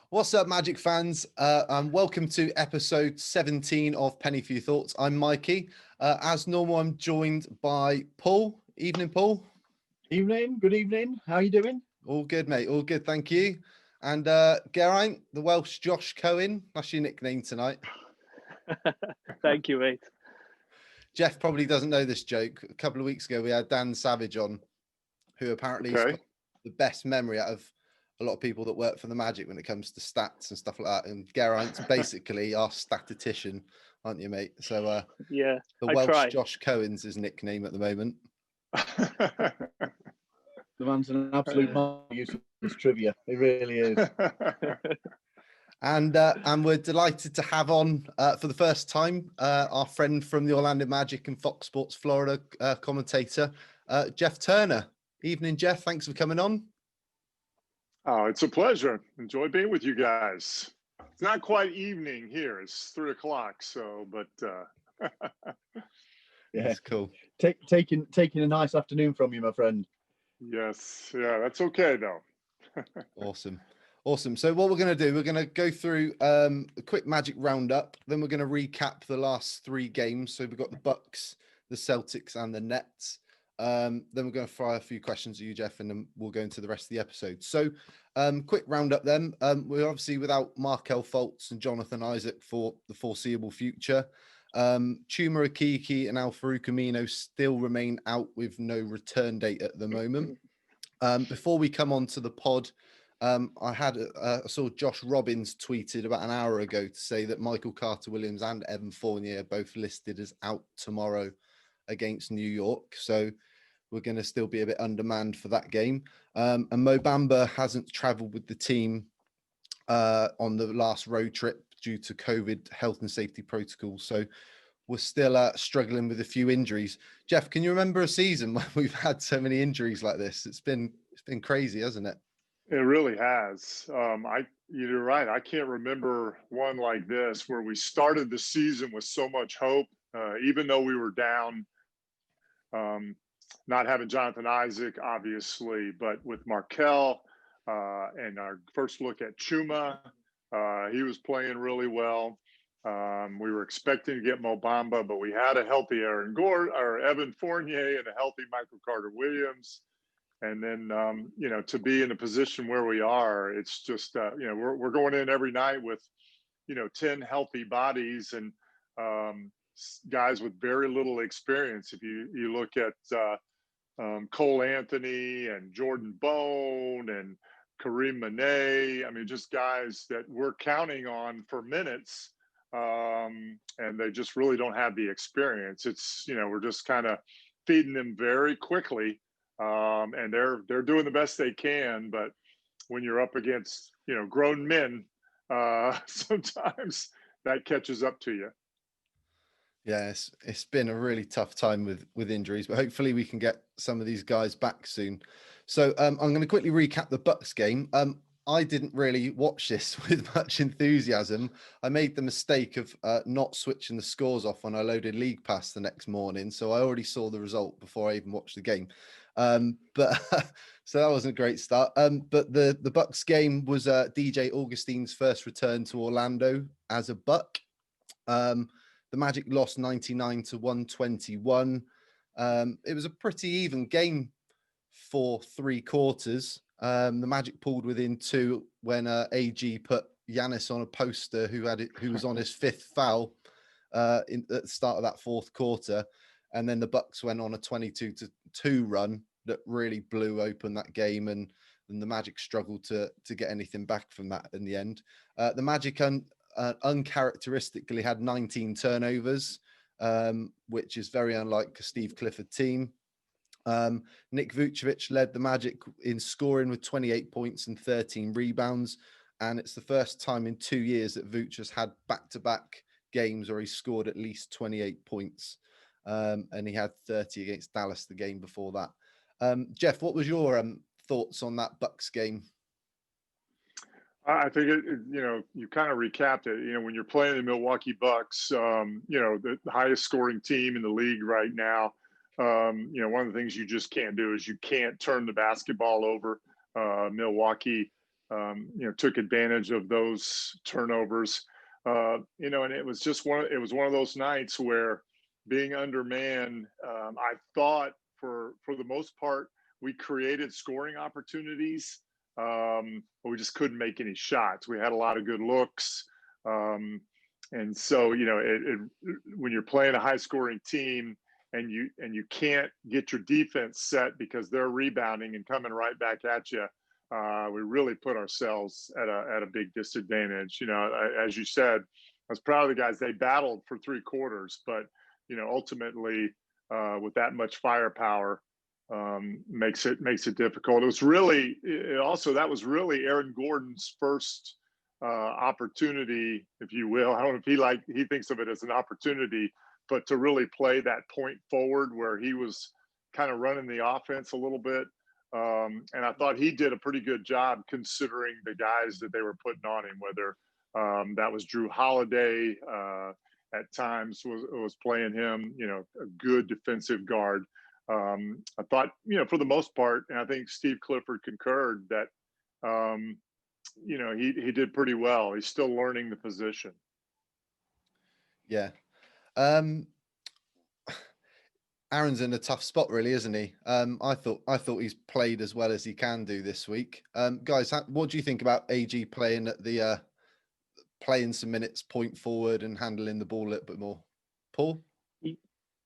What's up, Magic fans? And welcome to episode 17 of Penny Few Thoughts. I'm Mikey. As normal, I'm joined by Paul. Evening, Paul. Evening. Good evening. How are you doing? All good, mate. All good, thank you. And Geraint, the Welsh Josh Cohen. That's your nickname tonight. Thank you, mate. Jeff probably doesn't know this joke. A couple of weeks ago, we had Dan Savage on, who apparently has got the best memory out of a lot of people that work for the Magic when it comes to stats and stuff like that. And Geraint's basically our statistician, aren't you, mate? So yeah, the Welsh Josh Cohen's his nickname at the moment. The man's an absolute use of this trivia. He really is. And we're delighted to have on for the first time our friend from the Orlando Magic and Fox Sports Florida commentator, Jeff Turner. Evening, Jeff. Thanks for coming on. Oh, it's a pleasure. Enjoy being with you guys. It's not quite evening here. It's 3 o'clock. So, but yeah, it's cool. Taking a nice afternoon from you, my friend. Yes. Yeah, that's okay though. Awesome. So what we're going to do, we're going to go through a quick Magic roundup. Then we're going to recap the last 3 games. So we've got the Bucks, the Celtics, and the Nets. Then we're going to fire a few questions at you, Jeff, and then we'll go into the rest of the episode. So quick roundup then. We're obviously without Markel Fultz and Jonathan Isaac for the foreseeable future. Chuma Akiki and Al-Farouq Amino still remain out with no return date at the moment. Before we come on to the pod, I saw Josh Robbins tweeted about an hour ago to say that Michael Carter-Williams and Evan Fournier are both listed as out tomorrow against New York. So we're going to still be a bit undermanned for that game. And Mo Bamba hasn't traveled with the team on the last road trip due to COVID health and safety protocols. So we're still struggling with a few injuries. Jeff, can you remember a season when we've had so many injuries like this? It's been crazy, hasn't it? It really has. You're right. I can't remember one like this where we started the season with so much hope, even though we were down. Not having Jonathan Isaac, obviously, but with Markel and our first look at Chuma, he was playing really well. We were expecting to get Mo Bamba, but we had a healthy Evan Fournier and a healthy Michael Carter-Williams. And then, to be in a position where we are, it's just, we're going in every night with, 10 healthy bodies and guys with very little experience. If you look at Cole Anthony and Jordan Bone and Kareem Manet, I mean, just guys that we're counting on for minutes, and they just really don't have the experience. It's, we're just kind of feeding them very quickly. And they're doing the best they can, but when you're up against grown men, sometimes that catches up to you. Yeah, it's been a really tough time with injuries, but hopefully we can get some of these guys back soon. So I'm going to quickly recap the Bucks game. I didn't really watch this with much enthusiasm. I made the mistake of not switching the scores off when I loaded League Pass the next morning, so I already saw the result before I even watched the game. But so that wasn't a great start. But the Bucks game was DJ Augustine's first return to Orlando as a Buck. The Magic lost 99-121. It was a pretty even game for 3 quarters. The Magic pulled within 2 when AG put Giannis on a poster who was on his 5th foul at the start of that 4th quarter. And then the Bucks went on a 22-2 run that really blew open that game, and the Magic struggled to get anything back from that in the end. The Magic uncharacteristically had 19 turnovers, which is very unlike a Steve Clifford team. Nick Vucevic led the Magic in scoring with 28 points and 13 rebounds. And it's the first time in 2 years that Vuce has had back-to-back games where he scored at least 28 points. And he had 30 against Dallas the game before that. Jeff, what was your thoughts on that Bucks game? I think you kind of recapped it. When you're playing the Milwaukee Bucks, the highest scoring team in the league right now, one of the things you just can't do is you can't turn the basketball over. Milwaukee took advantage of those turnovers. And it was just one of those nights where, being undermanned, I thought for the most part we created scoring opportunities, but we just couldn't make any shots. We had a lot of good looks, and so when you're playing a high scoring team and you can't get your defense set because they're rebounding and coming right back at you, we really put ourselves at a big disadvantage. As you said, I was proud of the guys. They battled for 3 quarters, but ultimately, with that much firepower, makes it difficult. That was really Aaron Gordon's first opportunity, if you will. I don't know if he thinks of it as an opportunity, but to really play that point forward where he was kind of running the offense a little bit. And I thought he did a pretty good job considering the guys that they were putting on him, whether that was Drew Holiday, at times was playing him, a good defensive guard. I thought, for the most part, and I think Steve Clifford concurred that, he did pretty well. He's still learning the position. Yeah. Aaron's in a tough spot, really, isn't he? I thought he's played as well as he can do this week. Guys, what do you think about AG playing at the playing some minutes, point forward, and handling the ball a little bit more? Paul?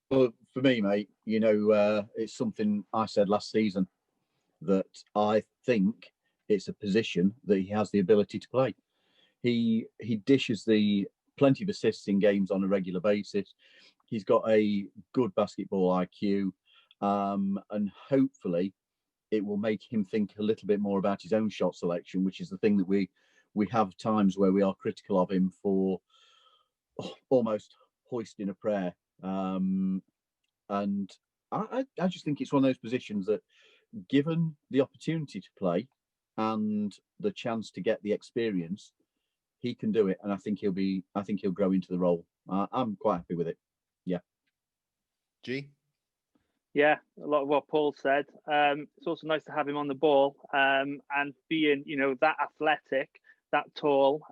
Well, for me, mate, it's something I said last season, that I think it's a position that he has the ability to play. He dishes plenty of assists in games on a regular basis. He's got a good basketball IQ, and hopefully it will make him think a little bit more about his own shot selection, which is the thing that we have times where we are critical of him for almost hoisting a prayer. And I just think it's one of those positions that, given the opportunity to play and the chance to get the experience, he can do it, and I think he'll grow into the role. I'm quite happy with it. Yeah. G? Yeah, a lot of what Paul said. It's also nice to have him on the ball, and being, that athletic, that tall,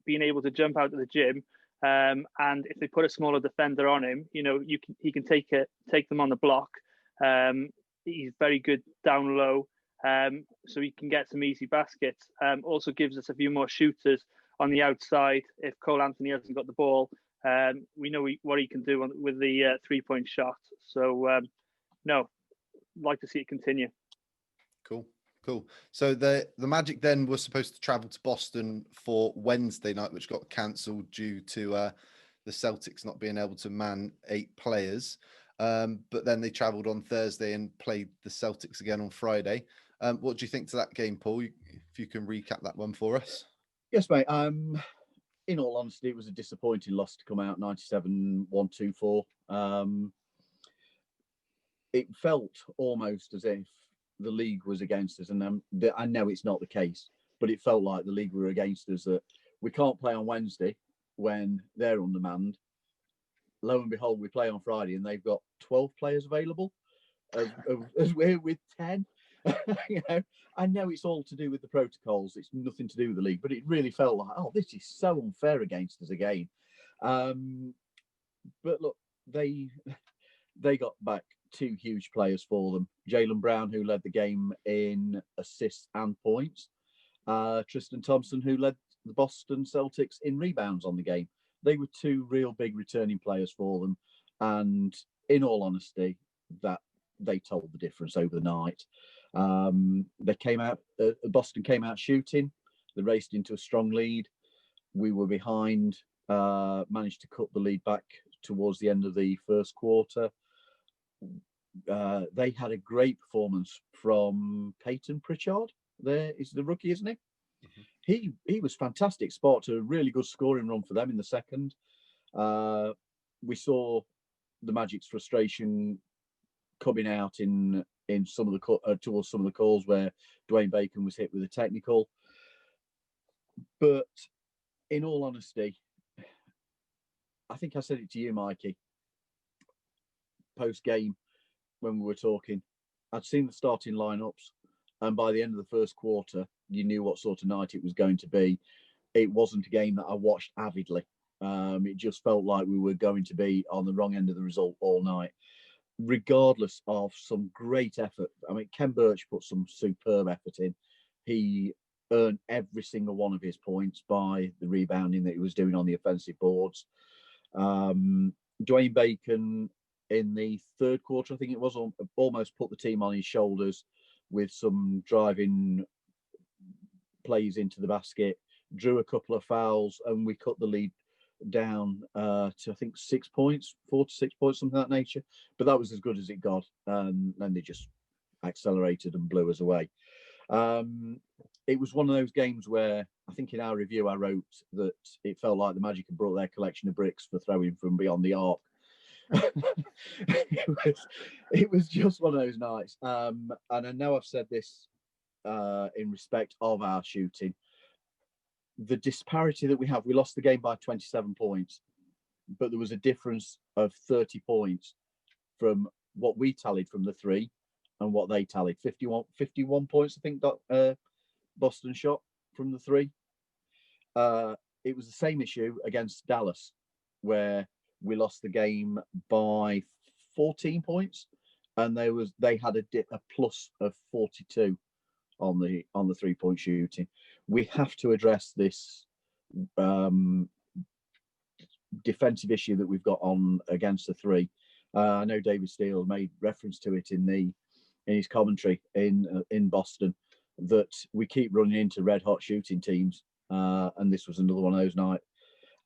being able to jump out of the gym. And if they put a smaller defender on him, he can take them on the block. He's very good down low, so he can get some easy baskets. Also gives us a few more shooters on the outside. If Cole Anthony hasn't got the ball, we know what he can do with the 3-point shot. So, like to see it continue. Cool. So the Magic then were supposed to travel to Boston for Wednesday night, which got cancelled due to the Celtics not being able to man 8 players. But then they travelled on Thursday and played the Celtics again on Friday. What do you think to that game, Paul? If you can recap that one for us. Yes, mate. In all honesty, it was a disappointing loss to come out 97-124. It felt almost as if the league was against us, and I know it's not the case, but it felt like the league were against us, that we can't play on Wednesday when they're undermanned. Lo and behold, we play on Friday and they've got 12 players available, as we're with 10. I know it's all to do with the protocols. It's nothing to do with the league, but it really felt like, this is so unfair against us again. But look, they got back 2 huge players for them. Jaylen Brown, who led the game in assists and points. Tristan Thompson, who led the Boston Celtics in rebounds on the game. They were 2 real big returning players for them. And in all honesty, that they told the difference over the night. They came out, Boston came out shooting. They raced into a strong lead. We were behind, managed to cut the lead back towards the end of the first quarter. They had a great performance from Peyton Pritchard. There is the rookie, isn't he? Mm-hmm. He was fantastic. Sparked a really good scoring run for them in the second. We saw the Magic's frustration coming out in some of the towards some of the calls where Dwayne Bacon was hit with a technical. But in all honesty, I think I said it to you, Mikey, post game when we were talking. I'd seen the starting lineups, and by the end of the first quarter, you knew what sort of night it was going to be. It wasn't a game that I watched avidly. It just felt like we were going to be on the wrong end of the result all night, regardless of some great effort. I mean, Ken Birch put some superb effort in. He earned every single one of his points by the rebounding that he was doing on the offensive boards. Dwayne Bacon in the third quarter, I think it was, almost put the team on his shoulders with some driving plays into the basket, drew a couple of fouls, and we cut the lead down to, I think, 6 points, 4 to 6 points, something of that nature. But that was as good as it got. And then they just accelerated and blew us away. It was one of those games where I think in our review I wrote that it felt like the Magic had brought their collection of bricks for throwing from beyond the arc. it was just one of those nights. And I know I've said this in respect of our shooting. The disparity that we have, we lost the game by 27 points, but there was a difference of 30 points from what we tallied from the three and what they tallied. 51 points, I think, Boston shot from the three. It was the same issue against Dallas, where we lost the game by 14 points, and they had a plus of 42 on the 3-point shooting. We have to address this defensive issue that we've got on against the three. I know David Steele made reference to it in his commentary in Boston, that we keep running into red hot shooting teams, and this was another one of those nights.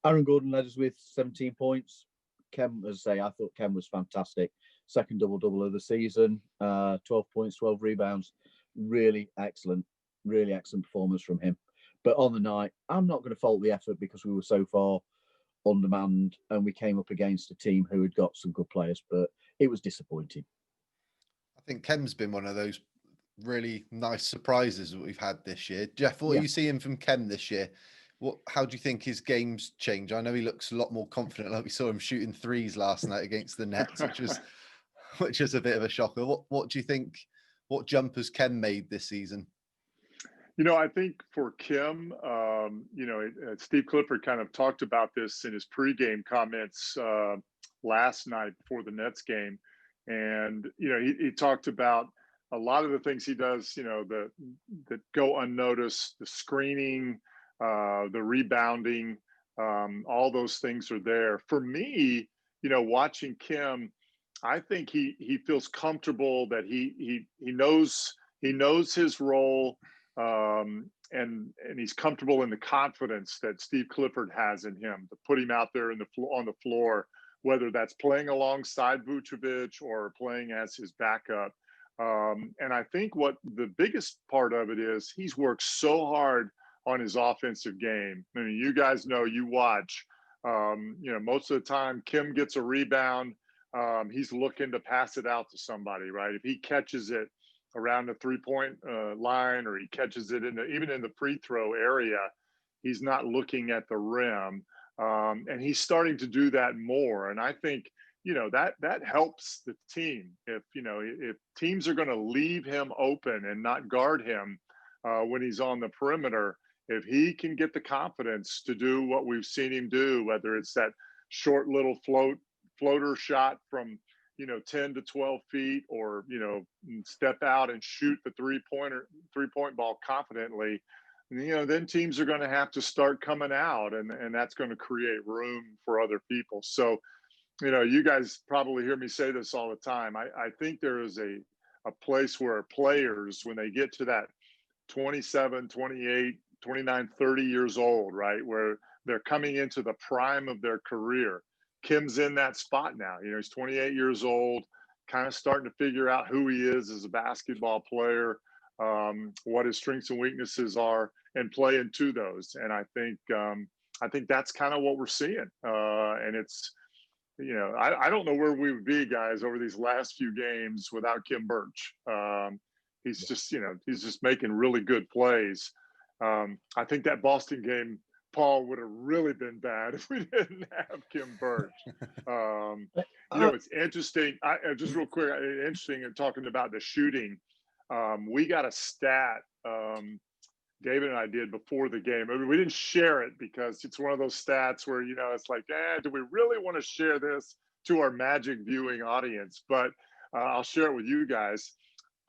Aaron Gordon led us with 17 points. Kem, as I say, I thought Kem was fantastic. Second double-double of the season, 12 points, 12 rebounds. Really excellent performance from him. But on the night, I'm not going to fault the effort because we were so far undermanned and we came up against a team who had got some good players, but it was disappointing. I think Kem's been one of those really nice surprises that we've had this year. Jeff, what are you seeing from Kem this year? How do you think his game's changed? I know he looks a lot more confident. Like we saw him shooting threes last night against the Nets, which was a bit of a shocker. What do you think? What jump has Kem made this season? I think for Kem, Steve Clifford kind of talked about this in his pregame comments last night before the Nets game. And, he talked about a lot of the things he does, that go unnoticed, the screening, the rebounding, all those things are there. For me, watching Kem, I think he feels comfortable that he knows his role, and he's comfortable in the confidence that Steve Clifford has in him to put him out there on the floor, whether that's playing alongside Vucevic or playing as his backup. And I think what the biggest part of it is, he's worked so hard on his offensive game. I mean, you guys know, you watch, most of the time Kem gets a rebound. He's looking to pass it out to somebody, right? If he catches it around the 3-point line, or he catches it even in the free throw area, he's not looking at the rim. And he's starting to do that more. And I think, that helps the team. If teams are going to leave him open and not guard him when he's on the perimeter, if he can get the confidence to do what we've seen him do, whether it's that short little floater shot from 10 to 12 feet, or step out and shoot the 3-point ball confidently, then teams are going to have to start coming out, and that's going to create room for other people. So you guys probably hear me say this all the time. I think there is a place where players, when they get to that 27, 28, 29, 30 years old, right, where they're coming into the prime of their career. Kem's in that spot now. He's 28 years old, kind of starting to figure out who he is as a basketball player, what his strengths and weaknesses are, and play into those. And I think that's kind of what we're seeing. And it's, I don't know where we would be, guys, over these last few games without Kem Birch. He's just making really good plays. I think that Boston game, Paul, would have really been bad if we didn't have Kem Birch. It's interesting. Just real quick, interesting in talking about the shooting. We got a stat David and I did before the game. I mean, we didn't share it because it's one of those stats where, it's like, do we really want to share this to our Magic viewing audience? But I'll share it with you guys.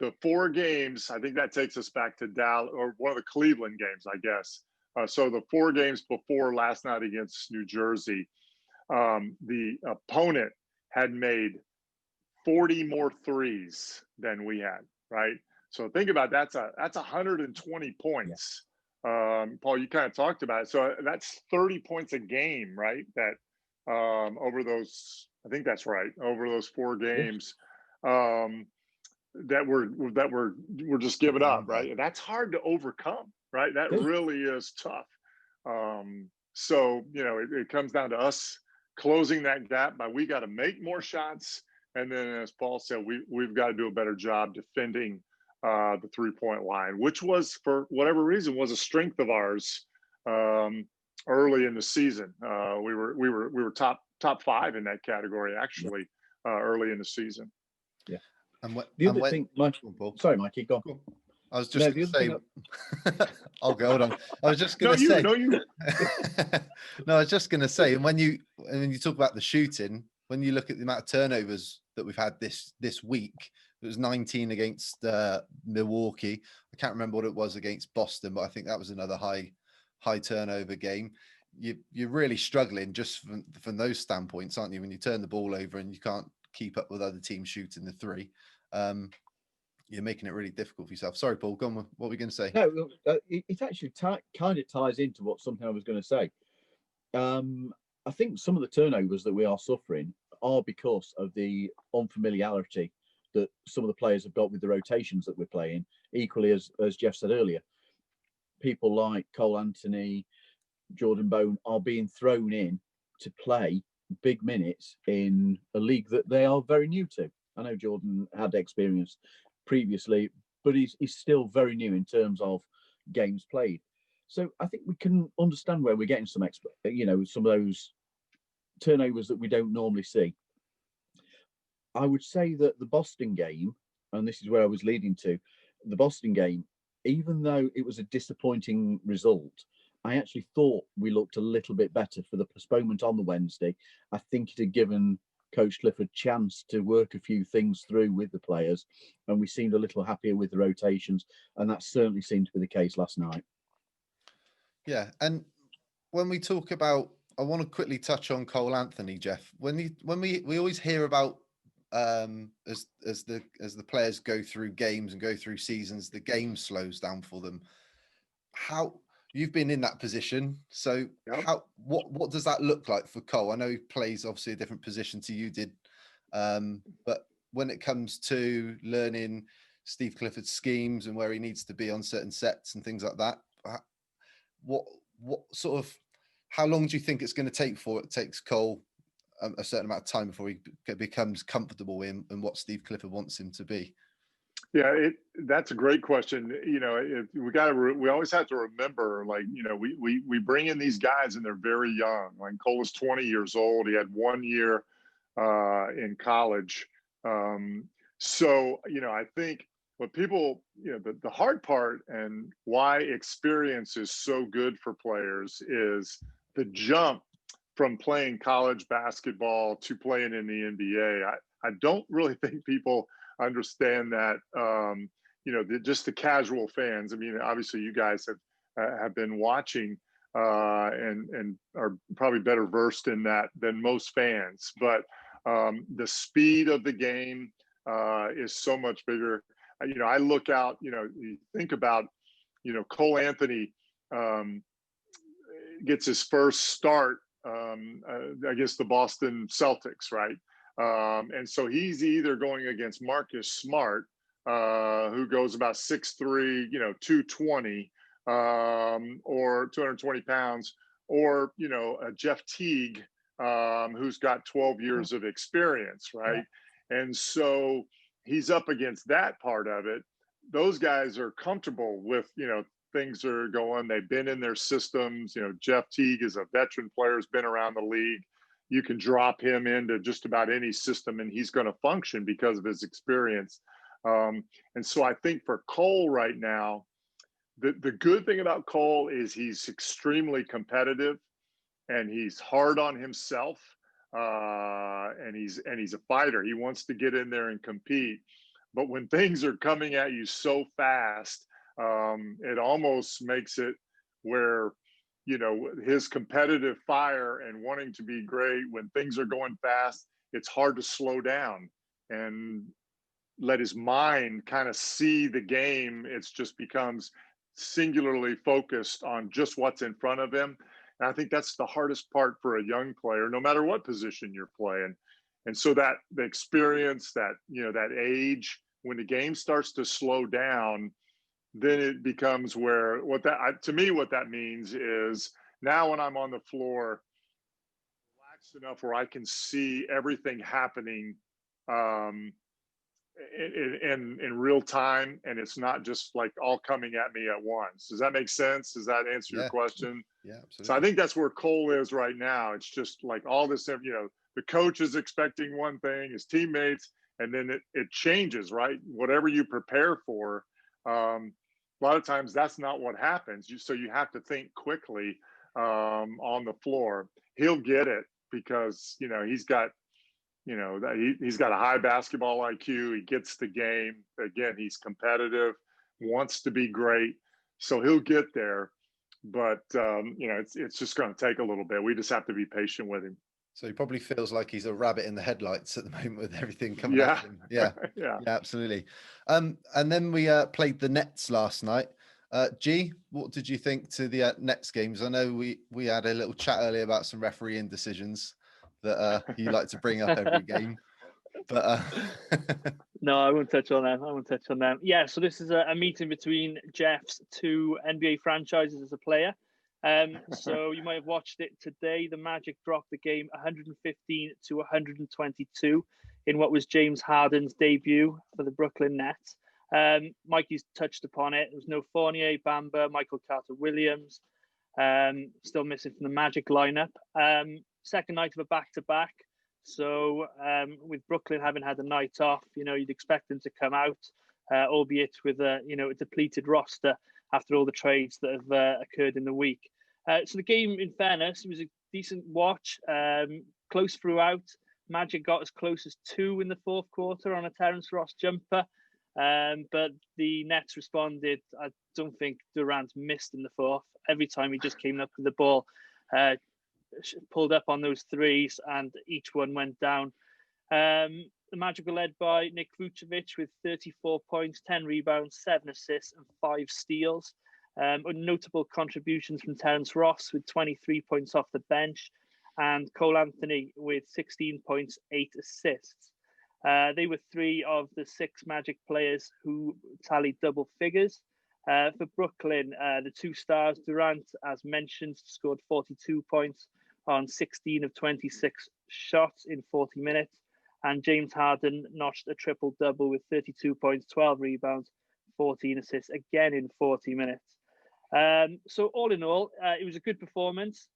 The 4 games, I think that takes us back to Dallas, or one of the Cleveland games, I guess. So the 4 games before last night against New Jersey, the opponent had made 40 more threes than we had, right? So think about that's 120 points. Yeah. Paul, you kind of talked about it. So that's 30 points a game, right? That over those, I think that's right, over those 4 games, that we're just giving up, right? That's hard to overcome, right? That really is tough. So it comes down to us closing that gap, but we got to make more shots, and then, as Paul said, we've got to do a better job defending the 3-point line, which was, for whatever reason, was a strength of ours early in the season. We were top 5 in that category, actually, early in the season. Yeah. And the other thing, sorry, Mikey, go on. I was just going to say, I'll go. Hold on. I was just going to say. No, I was just going to say, and when you talk about the shooting, when you look at the amount of turnovers that we've had this week, it was 19 against Milwaukee. I can't remember what it was against Boston, but I think that was another high turnover game. You're really struggling just from those standpoints, aren't you? When you turn the ball over and you can't keep up with other teams shooting the 3. You're making it really difficult for yourself. Sorry, Paul, go on. What were we going to say? No, it actually kind of ties into what something I was going to say. I think some of the turnovers that we are suffering are because of the unfamiliarity that some of the players have got with the rotations that we're playing. Equally, as Jeff said earlier, people like Cole Anthony, Jordan Bone are being thrown in to play big minutes in a league that they are very new to. I know Jordan had experience previously, but he's still very new in terms of games played. So I think we can understand where we're getting some of those turnovers that we don't normally see. I would say that the Boston game, and this is where I was leading to, the Boston game, even though it was a disappointing result, I actually thought we looked a little bit better for the postponement on the Wednesday. I think it had given Coach Clifford a chance to work a few things through with the players, and we seemed a little happier with the rotations, and that certainly seemed to be the case last night. Yeah, and when we talk about, I want to quickly touch on Cole Anthony, Jeff. When we always hear about as the players go through games and go through seasons, the game slows down for them. How you've been in that position, so what does that look like for Cole? I know he plays obviously a different position to you did, but when it comes to learning Steve Clifford's schemes and where he needs to be on certain sets and things like that, what sort of, how long do you think it's going to take for it takes Cole a certain amount of time before he becomes comfortable in what Steve Clifford wants him to be? Yeah, that's a great question. We always have to remember, like, we bring in these guys and they're very young. Like Cole is 20 years old. He had 1 year in college. So, I think what people, the hard part and why experience is so good for players is the jump from playing college basketball to playing in the NBA. I don't really think people understand that, just the casual fans. I mean, obviously you guys have been watching and are probably better versed in that than most fans, but the speed of the game is so much bigger. I look out, you think about, Cole Anthony gets his first start against the Boston Celtics, right? And so he's either going against Marcus Smart, who goes about 6'3", 220, or 220 pounds, or, Jeff Teague, who's got 12 years of experience, right? And so he's up against that part of it. Those guys are comfortable with, things are going, they've been in their systems. Jeff Teague is a veteran player, has been around the league. You can drop him into just about any system and he's going to function because of his experience. And so I think for Cole right now, the good thing about Cole is he's extremely competitive and he's hard on himself. And he's a fighter. He wants to get in there and compete. But when things are coming at you so fast, it almost makes it where, you know, his competitive fire and wanting to be great, when things are going fast, it's hard to slow down and let his mind kind of see the game. It's just becomes singularly focused on just what's in front of him. And I think that's the hardest part for a young player, no matter what position you're playing. And so that the experience, that, you know, that age, when the game starts to slow down, then it becomes where to me, what that means is now when I'm on the floor, relaxed enough where I can see everything happening in real time, and it's not just like all coming at me at once. Does that make sense? Does that answer your question? Yeah, absolutely. So I think that's where Cole is right now. It's just like all this, you know, the coach is expecting one thing, his teammates, and then it changes, right? Whatever you prepare for, a lot of times that's not what happens. So you have to think quickly on the floor. He'll get it because, you know, he's got a high basketball IQ. He gets the game. Again, he's competitive, wants to be great. So he'll get there. But, you know, it's just going to take a little bit. We just have to be patient with him. So he probably feels like he's a rabbit in the headlights at the moment with everything coming at him. Yeah, yeah, absolutely. And then we played the Nets last night. G, what did you think to the Nets games? I know we had a little chat earlier about some referee indecisions that you like to bring up every game. But no, I won't touch on them. Yeah, so this is a meeting between Jeff's two NBA franchises as a player. So you might have watched it today. The Magic dropped the game 115 to 122 in what was James Harden's debut for the Brooklyn Nets. Mikey's touched upon it. There was no Fournier, Bamba, Michael Carter-Williams, still missing from the Magic lineup. Second night of a back-to-back. So with Brooklyn having had a night off, you know, you'd expect them to come out, albeit with a depleted roster after all the trades that have occurred in the week. So the game, in fairness, it was a decent watch, close throughout. Magic got as close as 2 in the fourth quarter on a Terrence Ross jumper, but the Nets responded. I don't think Durant missed in the fourth. Every time he just came up with the ball, pulled up on those threes, and each one went down. The Magic were led by Nick Vucevic with 34 points, 10 rebounds, 7 assists, and 5 steals. Notable contributions from Terrence Ross with 23 points off the bench, and Cole Anthony with 16 points, 8 assists. They were 3 of the 6 Magic players who tallied double figures. For Brooklyn, the 2 stars, Durant, as mentioned, scored 42 points on 16 of 26 shots in 40 minutes. And James Harden notched a triple-double with 32 points, 12 rebounds, 14 assists, again in 40 minutes. So all in all, it was a good performance.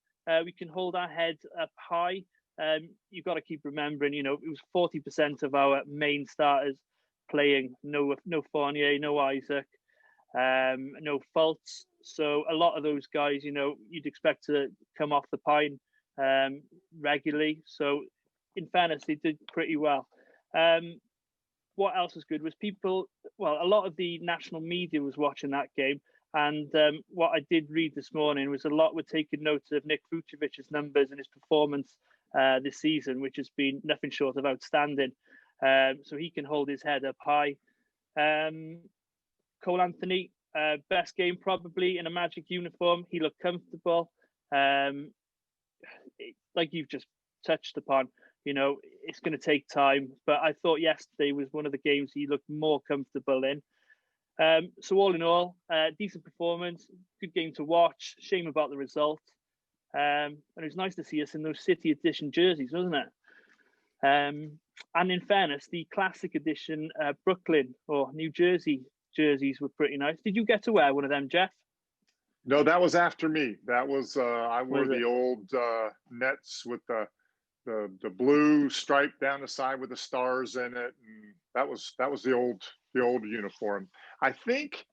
We can hold our head up high. You've got to keep remembering, you know, it was 40% of our main starters playing. No Fournier, no Isaac, no Fultz. So a lot of those guys, you know, you'd expect to come off the pine regularly. So in fairness, they did pretty well. What else was good was a lot of the national media was watching that game. And what I did read this morning was a lot were taking notes of Nick Vucevic's numbers and his performance this season, which has been nothing short of outstanding. So he can hold his head up high. Cole Anthony, best game probably in a Magic uniform. He looked comfortable. Like you've just touched upon, you know, it's going to take time. But I thought yesterday was one of the games he looked more comfortable in. So all in all, decent performance, good game to watch. Shame about the result. And it was nice to see us in those City Edition jerseys, wasn't it? And in fairness, the Classic Edition Brooklyn or New Jersey jerseys were pretty nice. Did you get to wear one of them, Jeff? No, that was after me. That was I wore the old Nets with the blue stripe down the side with the stars in it, and that was the old uniform. I think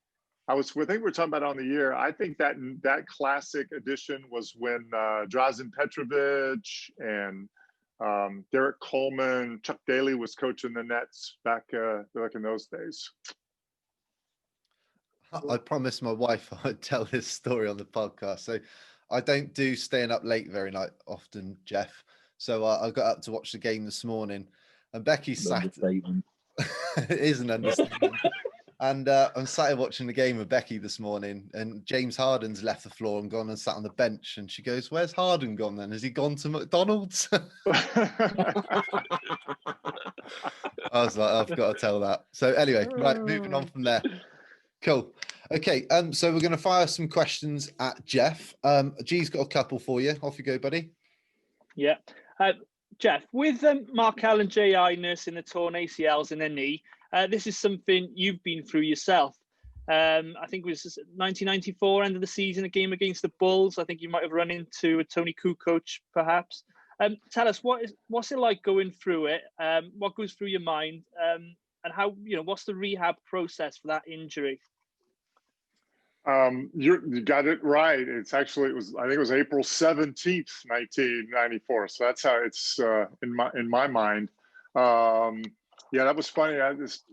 I think we're talking about on the year. I think that classic edition was when Drazen Petrovic and Derek Coleman, Chuck Daly was coaching the Nets back in those days. I promised my wife I'd tell this story on the podcast. So I don't do staying up late very often, Jeff. So I got up to watch the game this morning, and Becky sat. It is an understatement. And I'm sat watching the game with Becky this morning, and James Harden's left the floor and gone and sat on the bench. And she goes, "Where's Harden gone then? Has he gone to McDonald's?" I was like, I've got to tell that. So anyway, right, moving on from there. Cool. Okay, so we're going to fire some questions at Jeff. G's got a couple for you. Off you go, buddy. Yeah. Jeff, with Markel and J.I. nursing the torn ACLs in their knee, this is something you've been through yourself. I think it was 1994, end of the season, a game against the Bulls. I think you might have run into a Tony Kukoc, perhaps. Tell us, what's it like going through it? What goes through your mind? And how, what's the rehab process for that injury? You got it right. I think it was April 17th, 1994. So that's how it's in my mind. Yeah, that was funny. It's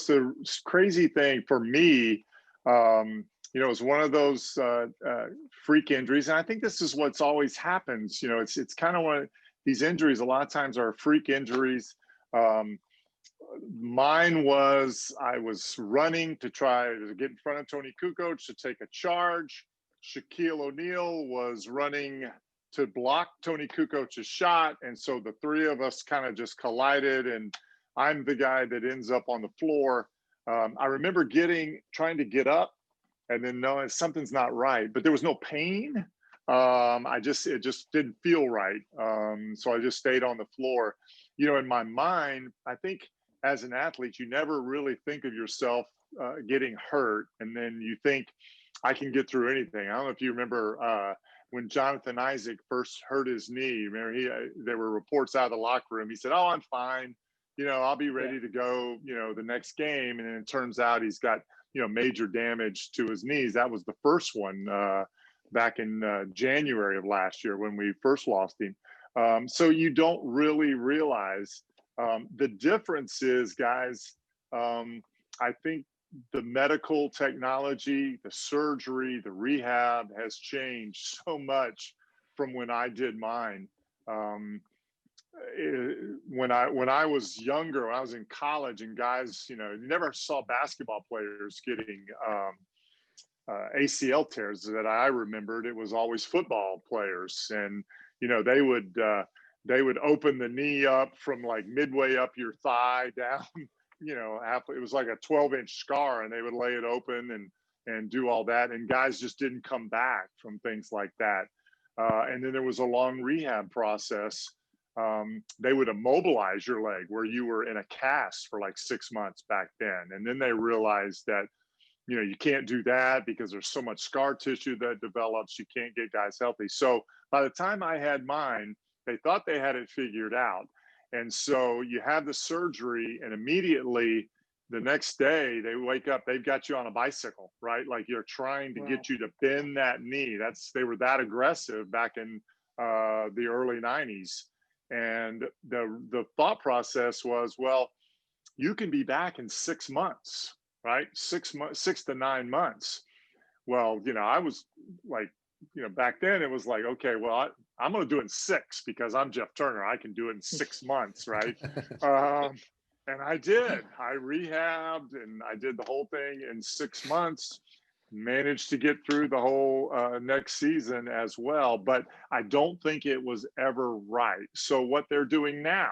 the crazy thing for me. It's one of those freak injuries, and I think this is what's always happens. It's kind of one of these injuries. A lot of times are freak injuries. Mine was, I was running to try to get in front of Tony Kukoc to take a charge. Shaquille O'Neal was running to block Tony Kukoc's shot. And so the three of us kind of just collided, and I'm the guy that ends up on the floor. I remember trying to get up and then knowing something's not right, but there was no pain. It just didn't feel right. So I just stayed on the floor. In my mind, I think, as an athlete, you never really think of yourself getting hurt, and then you think, I can get through anything. I don't know if you remember when Jonathan Isaac first hurt his knee. Remember, there were reports out of the locker room. He said, "Oh, I'm fine. I'll be ready to go. The next game." And then it turns out he's got major damage to his knees. That was the first one back in January of last year when we first lost him. So you don't really realize. The difference is, guys, I think the medical technology, the surgery, the rehab has changed so much from when I did mine. When I was younger, when I was in college, and guys, you never saw basketball players getting ACL tears that I remembered. It was always football players, and they would open the knee up from like midway up your thigh down, it was like a 12-inch scar, and they would lay it open and do all that. And guys just didn't come back from things like that. And then there was a long rehab process. They would immobilize your leg where you were in a cast for like 6 months back then. And then they realized that, you can't do that because there's so much scar tissue that develops. You can't get guys healthy. So by the time I had mine, they thought they had it figured out. And so you have the surgery, and immediately the next day they wake up, they've got you on a bicycle, right? Like you're trying to get you to bend that knee. They were that aggressive back in the early 90s. And the thought process was, well, you can be back in 6 months, right? 6 to 9 months. Well, I was like, back then it was like, okay, well, I'm going to do it in 6 because I'm Jeff Turner. I can do it in 6 months, right? And I did. I rehabbed and I did the whole thing in 6 months, managed to get through the whole next season as well. But I don't think it was ever right. So what they're doing now,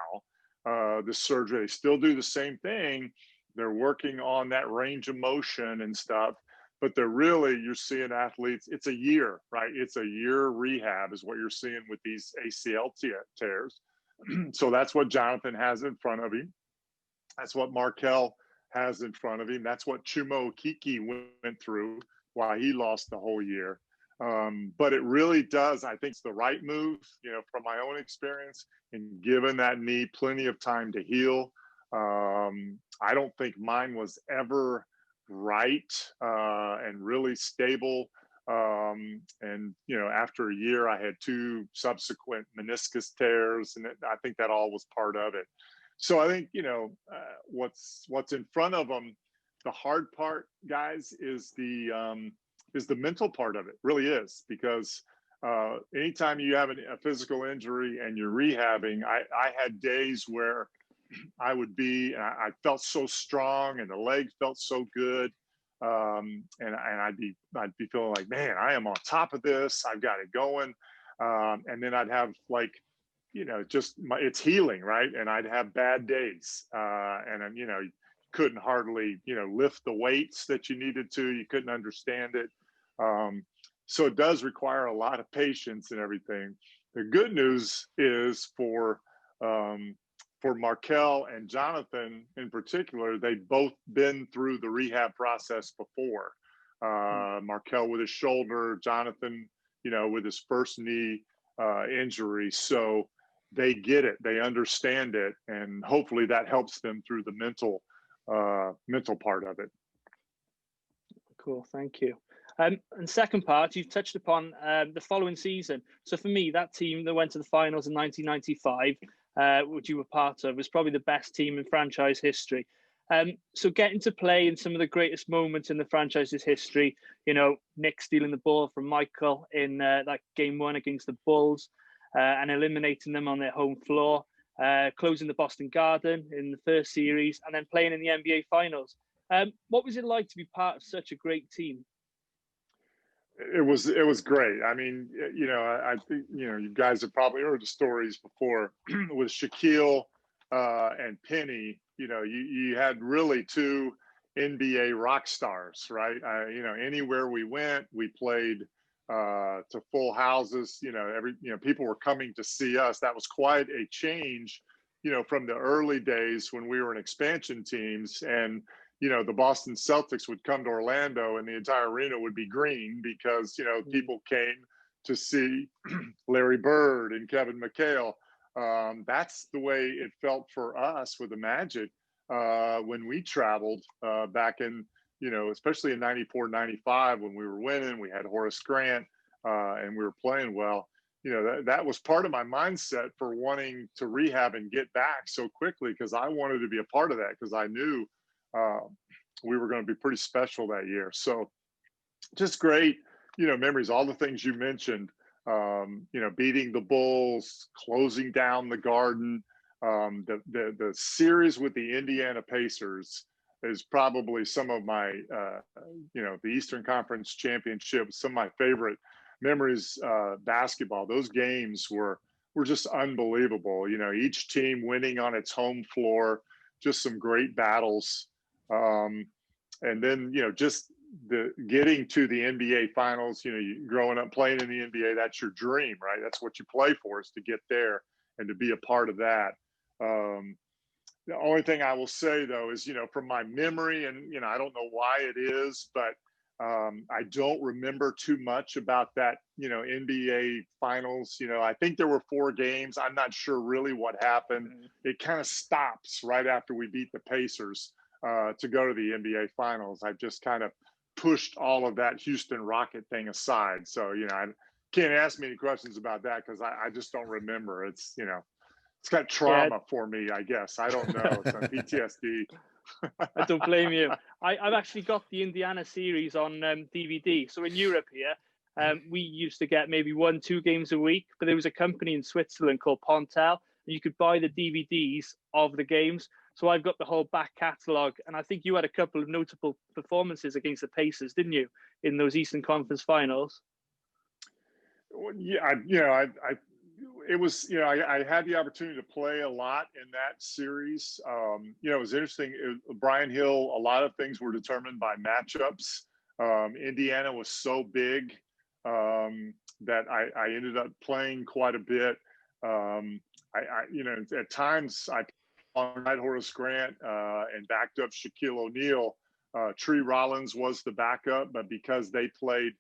the surgery, they still do the same thing. They're working on that range of motion and stuff. But you're seeing athletes, it's a year, right? It's a year rehab is what you're seeing with these ACL tears. So that's what Jonathan has in front of him. That's what Markel has in front of him. That's what Chuma Okeke went through while he lost the whole year. But it really does, I think it's the right move, from my own experience, and given that knee plenty of time to heal. I don't think mine was ever right and really stable. And after a year, I had 2 subsequent meniscus tears, and I think that all was part of it. So I think what's in front of them. The hard part, guys, is the mental part of it. Really is, because anytime you have a physical injury and you're rehabbing, I had days where I would be, and I felt so strong, and the leg felt so good, and I'd be feeling like, man, I am on top of this. I've got it going, and then I'd have like, it's healing, right? And I'd have bad days, and then couldn't hardly lift the weights that you needed to. You couldn't understand it. So it does require a lot of patience and everything. The good news is for Markel and Jonathan in particular, they've both been through the rehab process before. Markel with his shoulder, Jonathan, with his first knee injury. So they get it, they understand it, and hopefully that helps them through the mental part of it. Cool, thank you. And second part, you've touched upon the following season. So for me, that team that went to the finals in 1995, which you were part of, was probably the best team in franchise history. So getting to play in some of the greatest moments in the franchise's history, Nick stealing the ball from Michael in that game 1 against the Bulls, and eliminating them on their home floor, closing the Boston Garden in the first series, and then playing in the NBA Finals. What was it like to be part of such a great team? It was great. I mean, I think you guys have probably heard the stories before with Shaquille and Penny. You had really 2 NBA rock stars, right? Anywhere we went, we played to full houses. People were coming to see us. That was quite a change, from the early days when we were in expansion teams, and the Boston Celtics would come to Orlando and the entire arena would be green because, people came to see Larry Bird and Kevin McHale. That's the way it felt for us with the Magic when we traveled back in, especially in 94, 95, when we were winning. We had Horace Grant and we were playing well. That was part of my mindset for wanting to rehab and get back so quickly, because I wanted to be a part of that, because I knew we were going to be pretty special that year. So just great, memories, all the things you mentioned, beating the Bulls, closing down the Garden, the series with the Indiana Pacers is probably some of my, the Eastern Conference Championship, some of my favorite memories. Basketball, those games were just unbelievable. Each team winning on its home floor, just some great battles. And then, just the getting to the NBA Finals, you growing up playing in the NBA, that's your dream, right? That's what you play for, is to get there and to be a part of that. The only thing I will say, though, is, from my memory, and, I don't know why it is, but I don't remember too much about that, NBA Finals. I think there were 4 games. I'm not sure really what happened. It kind of stops right after we beat the Pacers to go to the NBA Finals. I just kind of pushed all of that Houston Rocket thing aside. So, I can't ask me any questions about that, because I just don't remember. It's, it's got trauma for me, I guess. I don't know. It's PTSD. I don't blame you. I've actually got the Indiana series on DVD. So in Europe here, we used to get maybe 1-2 games a week, but there was a company in Switzerland called Pontel, and you could buy the DVDs of the games. So I've got the whole back catalogue, and I think you had a couple of notable performances against the Pacers, didn't you, in those Eastern Conference Finals? Well, yeah, it was, I had the opportunity to play a lot in that series. It was interesting. Brian Hill, a lot of things were determined by matchups. Indiana was so big that I ended up playing quite a bit. At times I on right Horace Grant and backed up Shaquille O'Neal. Tree Rollins was the backup, but because they played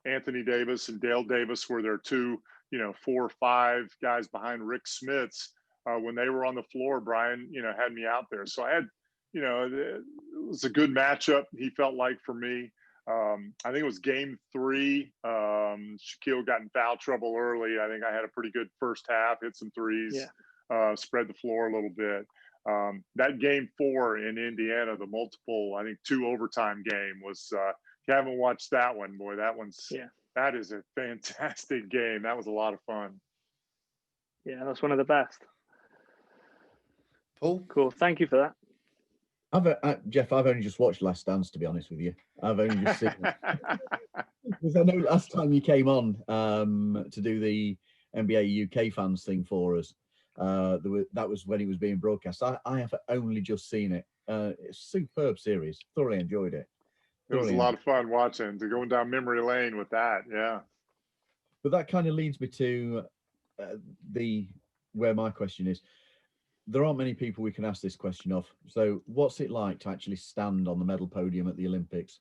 Anthony Davis and Dale Davis were their 2, 4 or 5 guys behind Rick Smits. When they were on the floor, Brian, had me out there. So I had, it was a good matchup. He felt like for me. I think it was game 3. Shaquille got in foul trouble early. I think I had a pretty good first half, hit some threes, spread the floor a little bit. That game 4 in Indiana, the multiple, I think 2 overtime game was, if you haven't watched that one, boy, that is a fantastic game. That was a lot of fun. Yeah, that's one of the best. Paul? Cool. Thank you for that. Jeff, I've only just watched Last Dance, to be honest with you. I've only just seen it. Because I know last time you came on to do the NBA UK fans thing for us, that was when it was being broadcast. I have only just seen it. It's a superb series. Thoroughly enjoyed it. It was a lot of fun watching, going down memory lane with that. Yeah. But that kind of leads me to where my question is. There aren't many people we can ask this question of. So what's it like to actually stand on the medal podium at the Olympics,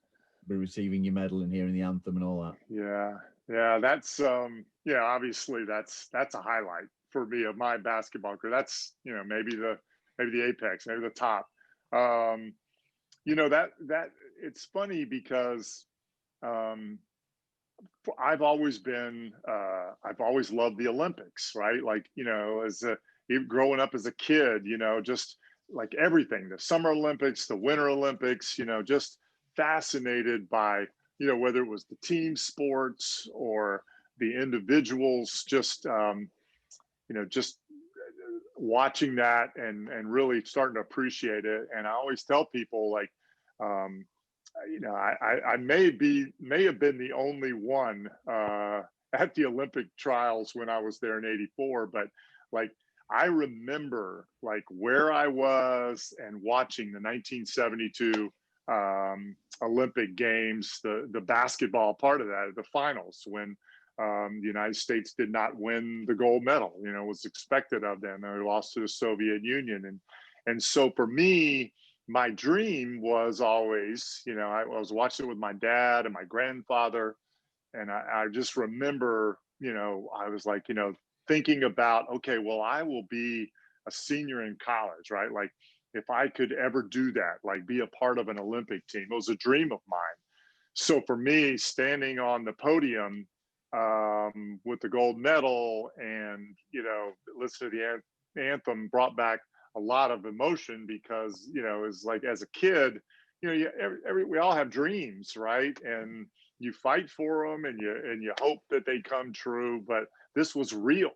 be receiving your medal and hearing the anthem and all that? Yeah, that's obviously that's a highlight for me of my basketball career. That's, maybe the apex, maybe the top. That it's funny because I've always loved the Olympics, right? Like, growing up as a kid, just like everything, the Summer Olympics, the Winter Olympics, just fascinated by, whether it was the team sports or the individuals, just watching that and really starting to appreciate it. And I always tell people, like, I may have been the only one at the Olympic trials when I was there in '84, but like, I remember like where I was and watching the 1972 Olympic Games, the basketball part of that, the finals, when the United States did not win the gold medal, was expected of them. They lost to the Soviet Union. And so for me, my dream was always, I was watching it with my dad and my grandfather. And I just remember, I was like, thinking about, okay, well, I will be a senior in college, right? Like, if I could ever do that, like be a part of an Olympic team, it was a dream of mine. So for me, standing on the podium with the gold medal and, listening to the anthem brought back a lot of emotion because, it's like, as a kid, we all have dreams, right? And you fight for them and you hope that they come true, but this was real.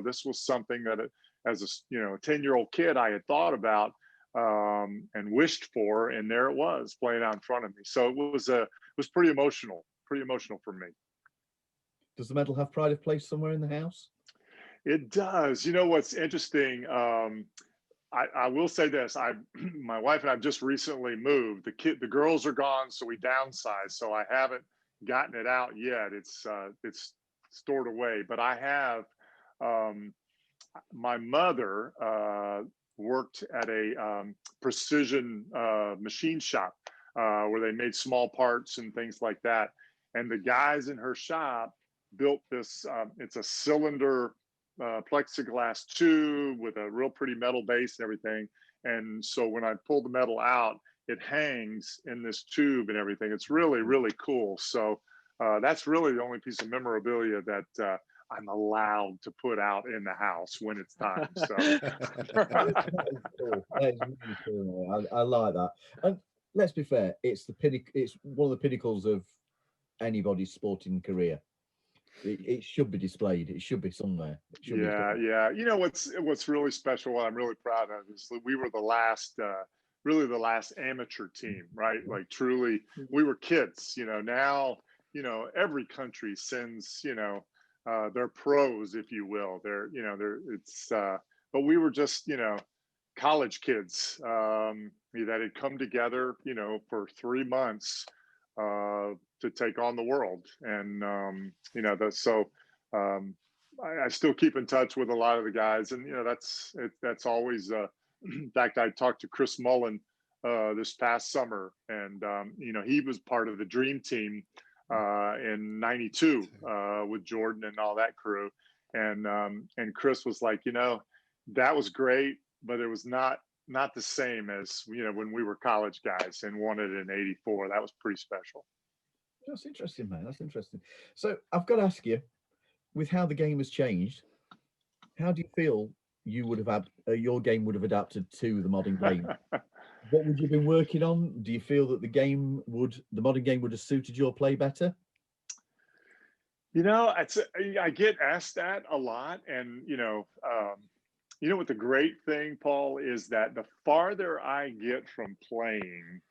This was something that as a 10-year-old kid I had thought about and wished for, and there it was playing out in front of me. So it was pretty emotional for me. Does the medal have pride of place somewhere in the house? It does. What's interesting, I will say this: my wife and I have just recently moved. The girls are gone, so we downsized. So I haven't gotten it out yet. It's stored away. But I have. My mother worked at a precision machine shop where they made small parts and things like that. And the guys in her shop built this. It's a cylinder plexiglass tube with a real pretty metal base and everything. And so when I pull the metal out, it hangs in this tube and everything. It's really, really cool. So that's really the only piece of memorabilia that I'm allowed to put out in the house when it's time. So that is really cool. I like that. And let's be fair, it's one of the pinnacles of anybody's sporting career. It should be displayed. It should be somewhere. Yeah. What's really special, what I'm really proud of, is that we were the last amateur team, right? Like, truly, we were kids. Now, every country sends, their pros, if you will. But we were just, college kids that had come together, for 3 months to take on the world. And, I still keep in touch with a lot of the guys, and, that's always, in fact, I talked to Chris Mullen this past summer, and, he was part of the dream team in '92 with Jordan and all that crew. And Chris was like, that was great, but it was not not the same as, you know, when we were college guys and won it in '84. That was pretty special. That's interesting, man. That's interesting. So I've got to ask you, with how the game has changed, how do you feel you would have had your game would have adapted to the modern game? What would you have been working on? Do you feel that the modern game would have suited your play better? You know, I get asked that a lot, and you know what the great thing, Paul, is that the farther I get from playing,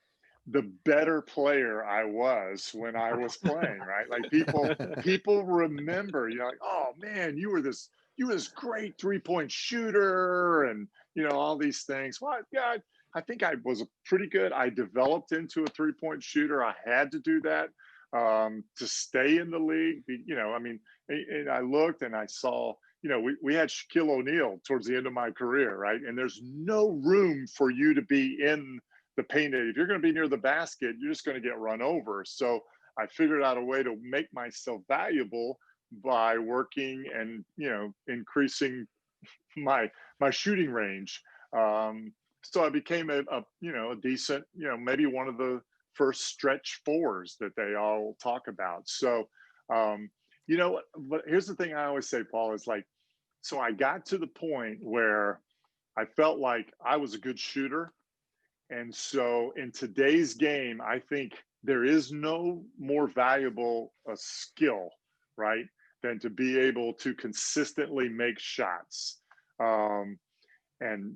the better player I was when I was playing, right? Like people remember, you know, like, oh man, you were this great 3-point shooter, and you know, all these things. Well, yeah, I think I was a pretty good. I developed into a 3-point shooter. I had to do that to stay in the league. You know, I mean, and I looked and I saw, you know, we had Shaquille O'Neal towards the end of my career, right? And there's no room for you to be in the paint. If you're going to be near the basket, you're just going to get run over. So I figured out a way to make myself valuable by working and, you know, increasing my shooting range. So I became a you know, a decent, you know, maybe one of the first stretch fours that they all talk about. So you know, but here's the thing I always say, Paul, is like, so I got to the point where I felt like I was a good shooter. And so in today's game, I think there is no more valuable a skill, right, than to be able to consistently make shots. And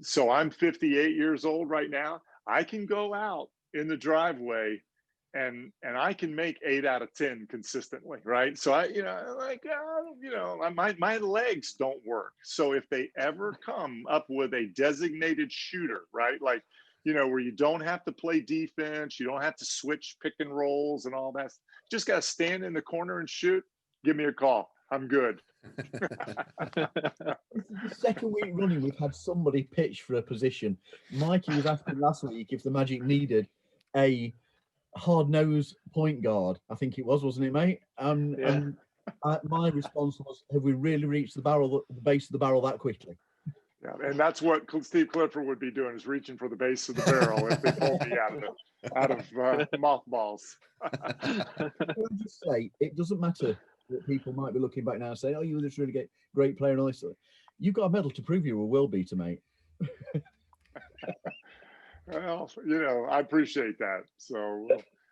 so I'm 58 years old right now. I can go out in the driveway and I can make 8 out of 10 consistently, right? So I, you know, like, you know, my legs don't work. So if they ever come up with a designated shooter, right, like, you know, where you don't have to play defense, you don't have to switch pick and rolls and all that, just got to stand in the corner and shoot. Give me a call. I'm good. This is the second week running we've had somebody pitch for a position. Mikey was asking last week if the Magic needed a hard-nosed point guard. I think it was, wasn't it, mate? Yeah. And my response was, have we really reached the base of the barrel that quickly? Yeah, and that's what Steve Clifford would be doing, is reaching for the base of the barrel if they pulled me out of mothballs. Can I just say, it doesn't matter that people might be looking back now and say, oh, you were this really great player and all this. You've got a medal to prove you were a world beater, mate. Well, you know, I appreciate that. So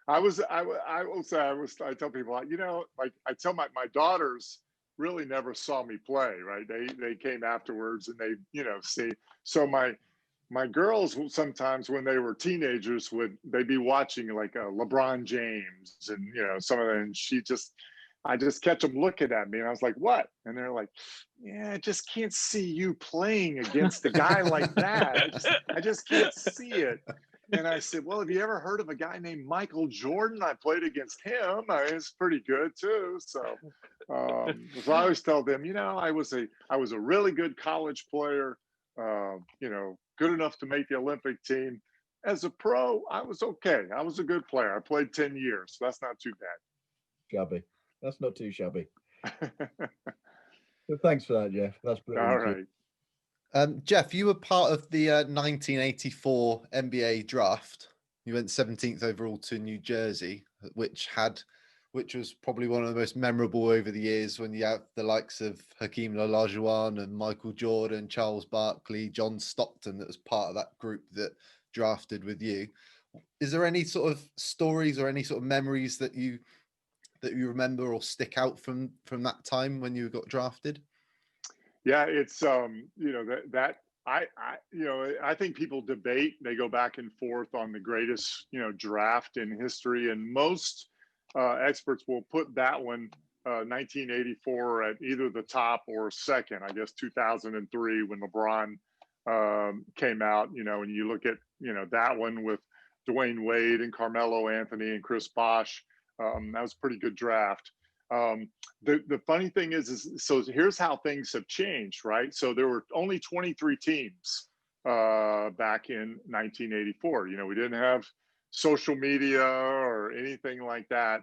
I tell people, you know, like I tell my daughters really never saw me play, right? They came afterwards and they, you know, see. So my girls sometimes when they were teenagers they'd be watching like LeBron James and, you know, some of them, and I just catch them looking at me and I was like, what? And they're like, yeah, I just can't see you playing against a guy like that. I just can't see it. And I said, well, have you ever heard of a guy named Michael Jordan? I played against him. It's pretty good too. So I always tell them, you know, I was a really good college player, you know, good enough to make the Olympic team. As a pro, I was okay. I was a good player. I played 10 years. So that's not too bad. Shabby. That's not too shabby. So thanks for that, Jeff. That's brilliant. All right. Jeff, you were part of the 1984 NBA draft. You went 17th overall to New Jersey, which was probably one of the most memorable over the years, when you have the likes of Hakeem Olajuwon and Michael Jordan, Charles Barkley, John Stockton, that was part of that group that drafted with you. Is there any sort of stories or any sort of memories that you remember or stick out from that time when you got drafted? Yeah, it's you know, that I you know, I think people debate, they go back and forth on the greatest, you know, draft in history, and most experts will put that one 1984 at either the top or second. I guess 2003 when LeBron came out, you know, and you look at, you know, that one with Dwayne Wade and Carmelo Anthony and Chris Bosh. That was a pretty good draft. The funny thing is so here's how things have changed, right? So there were only 23 teams back in 1984. You know, we didn't have social media or anything like that.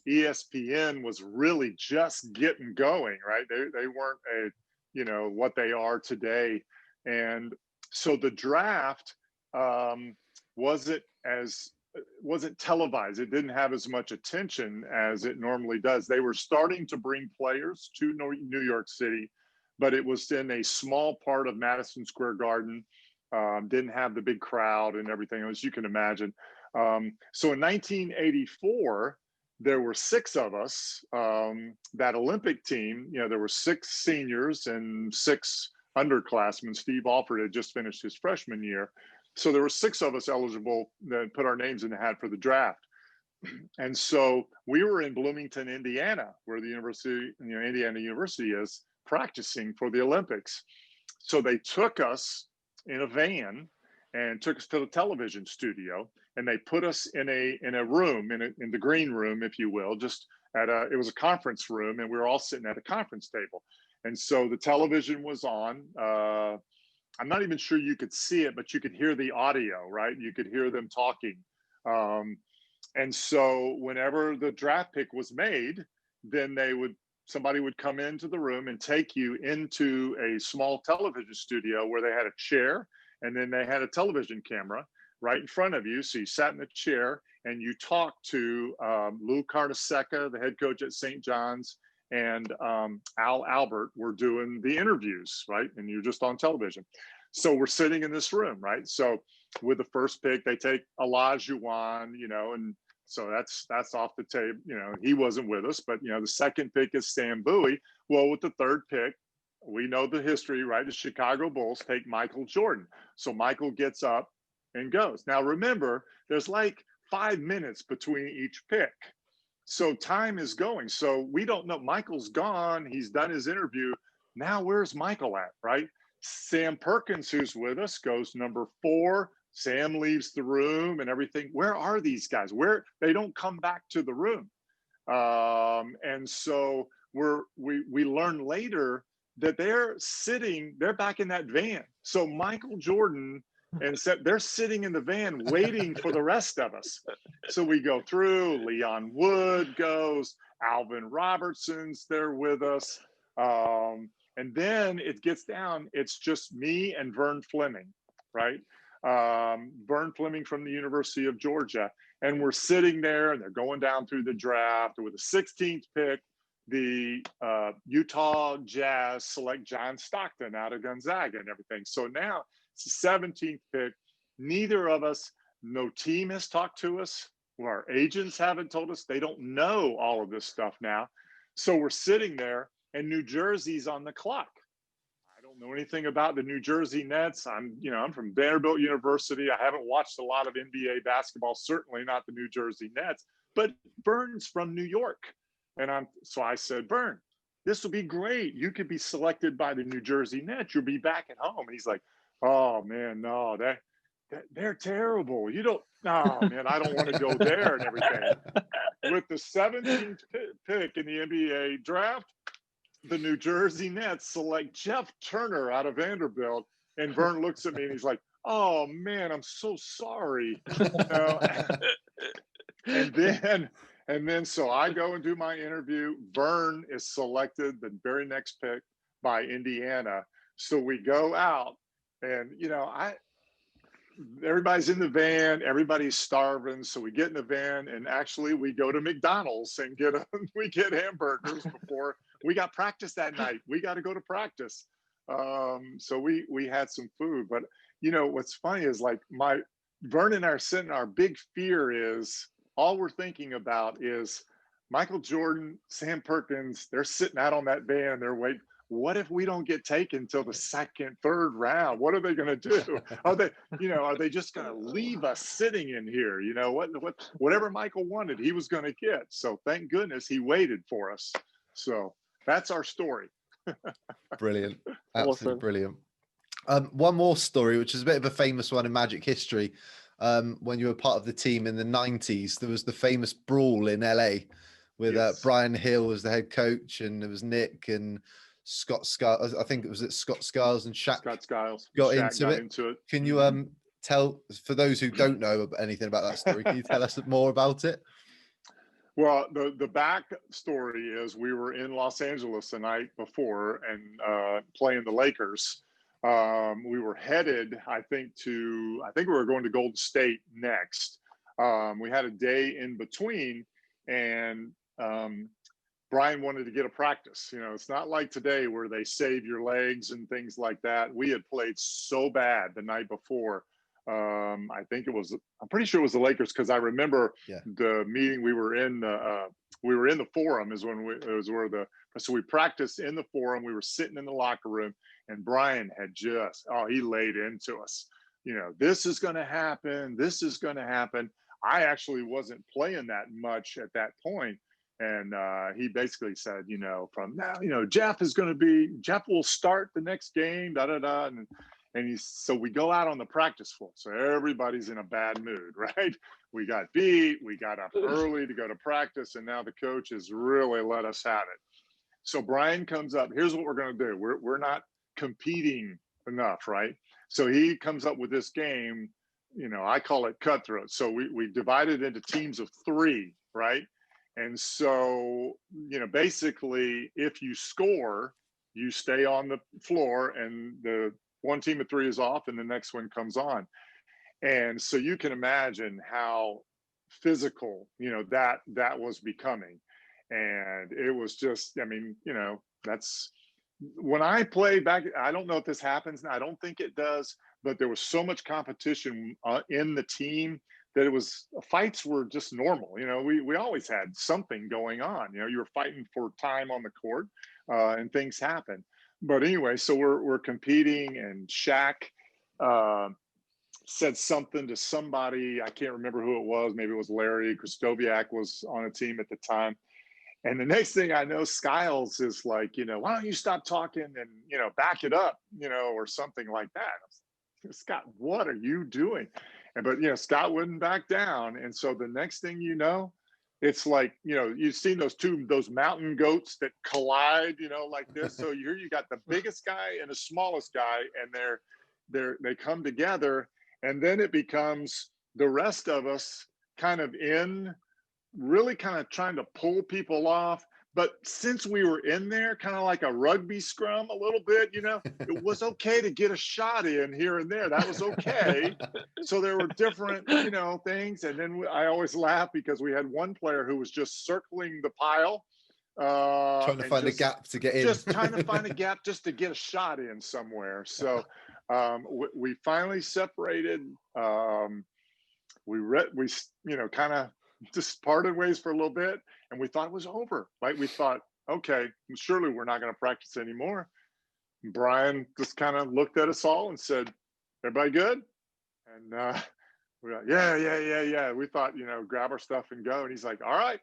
ESPN was really just getting going, right? They weren't you know, what they are today. And So the draft wasn't televised. It didn't have as much attention as it normally does. They were starting to bring players to New York City, but it was in a small part of Madison Square Garden. Didn't have the big crowd and everything, as you can imagine. So in 1984, there were 6 of us. That Olympic team, there were 6 seniors and 6 underclassmen. Steve Alford had just finished his freshman year. So there were 6 of us eligible that put our names in the hat for the draft. And so we were in Bloomington, Indiana, where the university, Indiana University is, practicing for the Olympics. So they took us in a van and took us to the television studio, and they put us in a room, in the green room, if you will, just it was a conference room, and we were all sitting at a conference table. And so the television was on. I'm not even sure you could see it, but you could hear the audio, right? You could hear them talking. And so whenever the draft pick was made, then somebody would come into the room and take you into a small television studio where they had a chair, and then they had a television camera right in front of you. So you sat in the chair and you talked to Lou Carnesecca, the head coach at St. John's, and Al Albert were doing the interviews, right? And you're just on television. So we're sitting in this room, right? So with the first pick, they take Olajuwon, and so that's off the tape. He wasn't with us, but the second pick is Sam Bowie. Well, with the third pick, we know the history, right? The Chicago Bulls take Michael Jordan. So Michael gets up and goes. Now remember, there's like 5 minutes between each pick. So time is going. So we don't know. Michael's gone. He's done his interview. Now where's Michael at, right? Sam Perkins, who's with us, goes number 4. Sam leaves the room and everything. Where are these guys? They don't come back to the room. And so we learn later that they're back in that van. So Michael Jordan and they're sitting in the van waiting for the rest of us. So we go through, Leon Wood goes, Alvin Robertson's there with us. And then it gets down, it's just me and Vern Fleming, right? Vern Fleming from the University of Georgia. And we're sitting there and they're going down through the draft. With the 16th pick, the Utah Jazz select John Stockton out of Gonzaga and everything. So now it's the 17th pick. Neither of us, no team has talked to us. Well, our agents haven't told us. They don't know all of this stuff now. So we're sitting there and New Jersey's on the clock. I don't know anything about the New Jersey Nets. I'm from Vanderbilt University. I haven't watched a lot of NBA basketball, certainly not the New Jersey Nets, but Vern's from New York. And so I said, Vern, this will be great. You could be selected by the New Jersey Nets. You'll be back at home. And he's like, oh man, no, they're terrible. Man, I don't want to go there and everything. With the 17th pick in the NBA draft, the New Jersey Nets select Jeff Turner out of Vanderbilt. And Vern looks at me and he's like, oh man, I'm so sorry. And then so I go and do my interview. Vern is selected the very next pick by Indiana. So we go out and, everybody's in the van, everybody's starving. So we get in the van and actually we go to McDonald's and we get hamburgers before we got practice that night. We got to go to practice. So we had some food, but what's funny is like Vern and I are sitting, our big fear is all we're thinking about is Michael Jordan, Sam Perkins, they're sitting out on that van, they're waiting. What if we don't get taken till the second, third round? What are they going to do? Are they just going to leave us sitting in here? Whatever Michael wanted, he was going to get. So thank goodness he waited for us. So that's our story. Brilliant. Absolutely Awesome. Brilliant. One more story, which is a bit of a famous one in Magic history. When you were part of the team in the 90s, there was the famous Brawl in LA with Yes. Brian Hill as the head coach, and there was Nick and Scott Skiles. I think it was Scott Skiles and Shaq. Scott Skiles got into it. Can you tell, for those who don't know anything about that story, can you tell us more about it? Well, the back story is we were in Los Angeles the night before and playing the Lakers. We were headed, I think we were going to Golden State next. We had a day in between, and Brian wanted to get a practice. You know, it's not like today where they save your legs and things like that. We had played so bad the night before. I'm pretty sure it was the Lakers, because I remember the meeting we were in. We were in the Forum so we practiced in the Forum. We were sitting in the locker room, and Brian had he laid into us. You know, this is going to happen. This is going to happen. I actually wasn't playing that much at that point. And he basically said, you know, from now, you know, Jeff will start the next game, so we go out on the practice floor. So everybody's in a bad mood, right? We got beat, we got up early to go to practice, and now the coach has really let us have it. So Brian comes up, here's what we're going to do. We're not competing enough, right? So he comes up with this game, you know, I call it cutthroat. So we divided into teams of 3, right? And so, you know, basically, if you score, you stay on the floor, and the one team of 3 is off, and the next one comes on. And so you can imagine how physical, you know, that was becoming. And it was just, I mean, you know, that's when I played back. I don't know if this happens now. I don't think it does, but there was so much competition in the team that fights were just normal. You know, we always had something going on. You know, you were fighting for time on the court, and things happen. But anyway, so we're competing, and Shaq said something to somebody. I can't remember who it was. Maybe it was Larry. Kristoviak was on a team at the time. And the next thing I know, Skiles is like, you know, why don't you stop talking and, you know, back it up, you know, or something like that. I was like, Scott, what are you doing? But, you know, Scott wouldn't back down. And so the next thing you know, it's like, you know, you've seen those mountain goats that collide, you know, like this. So here you got the biggest guy and the smallest guy, and they come together, and then it becomes the rest of us kind of really kind of trying to pull people off. But since we were in there, kind of like a rugby scrum a little bit, you know, it was okay to get a shot in here and there. That was okay. So there were different, you know, things. And then I always laugh because we had one player who was just circling the pile. Trying to find a gap to get in. Just trying to find a gap just to get a shot in somewhere. So we finally separated. We you know, kind of just parted ways for a little bit, and we thought it was over. Right? We thought, okay, surely we're not going to practice anymore. And Brian just kind of looked at us all and said, "Everybody good?" And we're like, yeah. We thought, you know, grab our stuff and go. And he's like, "All right,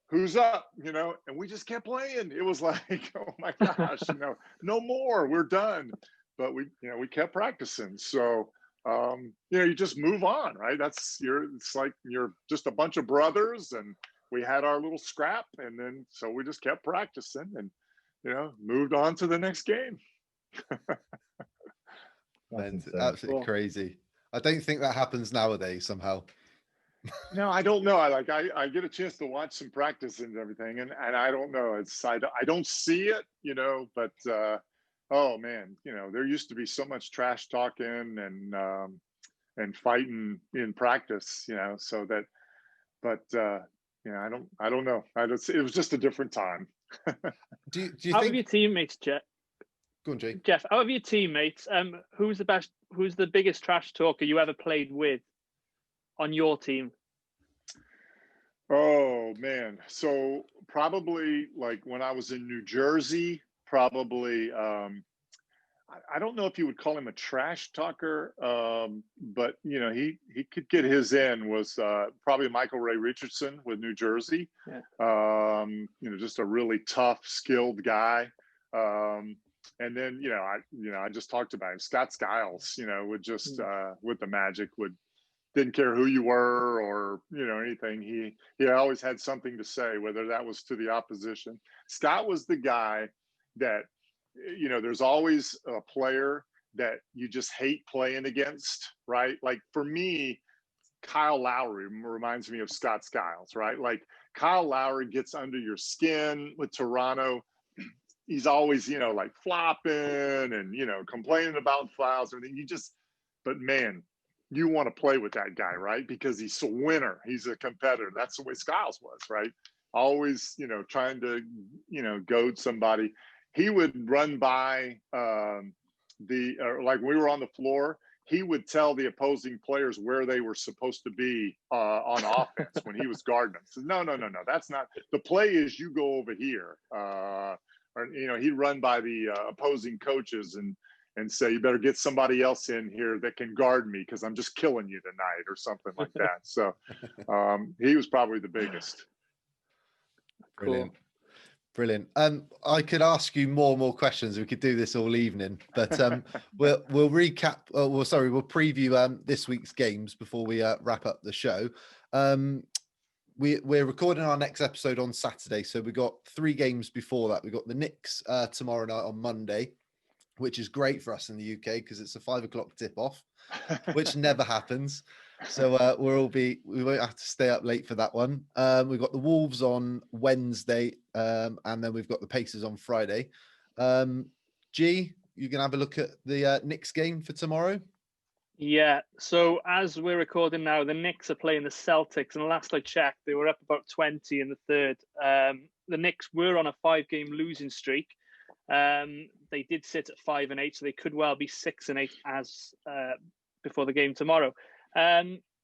who's up?" You know, and we just kept playing. It was like, oh my gosh, you know, no more, we're done. But we kept practicing. So you know, you just move on, right? It's like you're just a bunch of brothers, and we had our little scrap, and then so we just kept practicing, and you know, moved on to the next game. And absolutely crazy. I don't think that happens nowadays somehow. No, I don't know. I get a chance to watch some practice and everything, and I don't know. I don't see it, you know, but oh man, you know, there used to be so much trash talking and fighting in practice, you know, so that, but you know, I don't know. It was just a different time. Do you out think of your teammates, Jeff? Go on, Jay. Jeff, out of your teammates, who's the biggest trash talker you ever played with on your team? Oh man, so probably like when I was in New Jersey, probably I don't know if you would call him a trash talker, but you know, he could get his in. Was probably Michael Ray Richardson with New Jersey. Yeah. You know, just a really tough, skilled guy. And then I just talked about him. Scott Skiles, you know, would just with the Magic didn't care who you were or, you know, anything. He always had something to say, whether that was to the opposition. Scott was the guy that, you know, there's always a player that you just hate playing against, right? Like for me, Kyle Lowry reminds me of Scott Skiles, right? Like Kyle Lowry gets under your skin with Toronto. he's always, like flopping and, complaining about fouls and everything. But man, you want to play with that guy, right? Because he's a winner. He's a competitor. That's the way Skiles was, right? Always, trying to, goad somebody. He would run by like we were on the floor, he would tell the opposing players where they were supposed to be on offense when he was guarding them. So no, that's not the play. Is you go over here, or he'd run by the opposing coaches and say, you better get somebody else in here that can guard me because I'm just killing you tonight, or something like that. So he was probably the biggest. Brilliant. Cool. Brilliant. I could ask you more questions. We could do this all evening, but we'll recap. We'll preview this week's games before we wrap up the show. We're recording our next episode on Saturday, so we got 3 games before that. We got the Knicks tomorrow night on Monday, which is great for us in the UK because it's a 5 o'clock tip off, which never happens. So we won't have to stay up late for that one. We've got the Wolves on Wednesday, and then we've got the Pacers on Friday. G, you can have a look at the Knicks game for tomorrow. Yeah. So as we're recording now, the Knicks are playing the Celtics, and last I checked, they were up about 20 in the third. The Knicks were on a 5-game losing streak. They did sit at 5-8, so they could well be 6-8 as before the game tomorrow.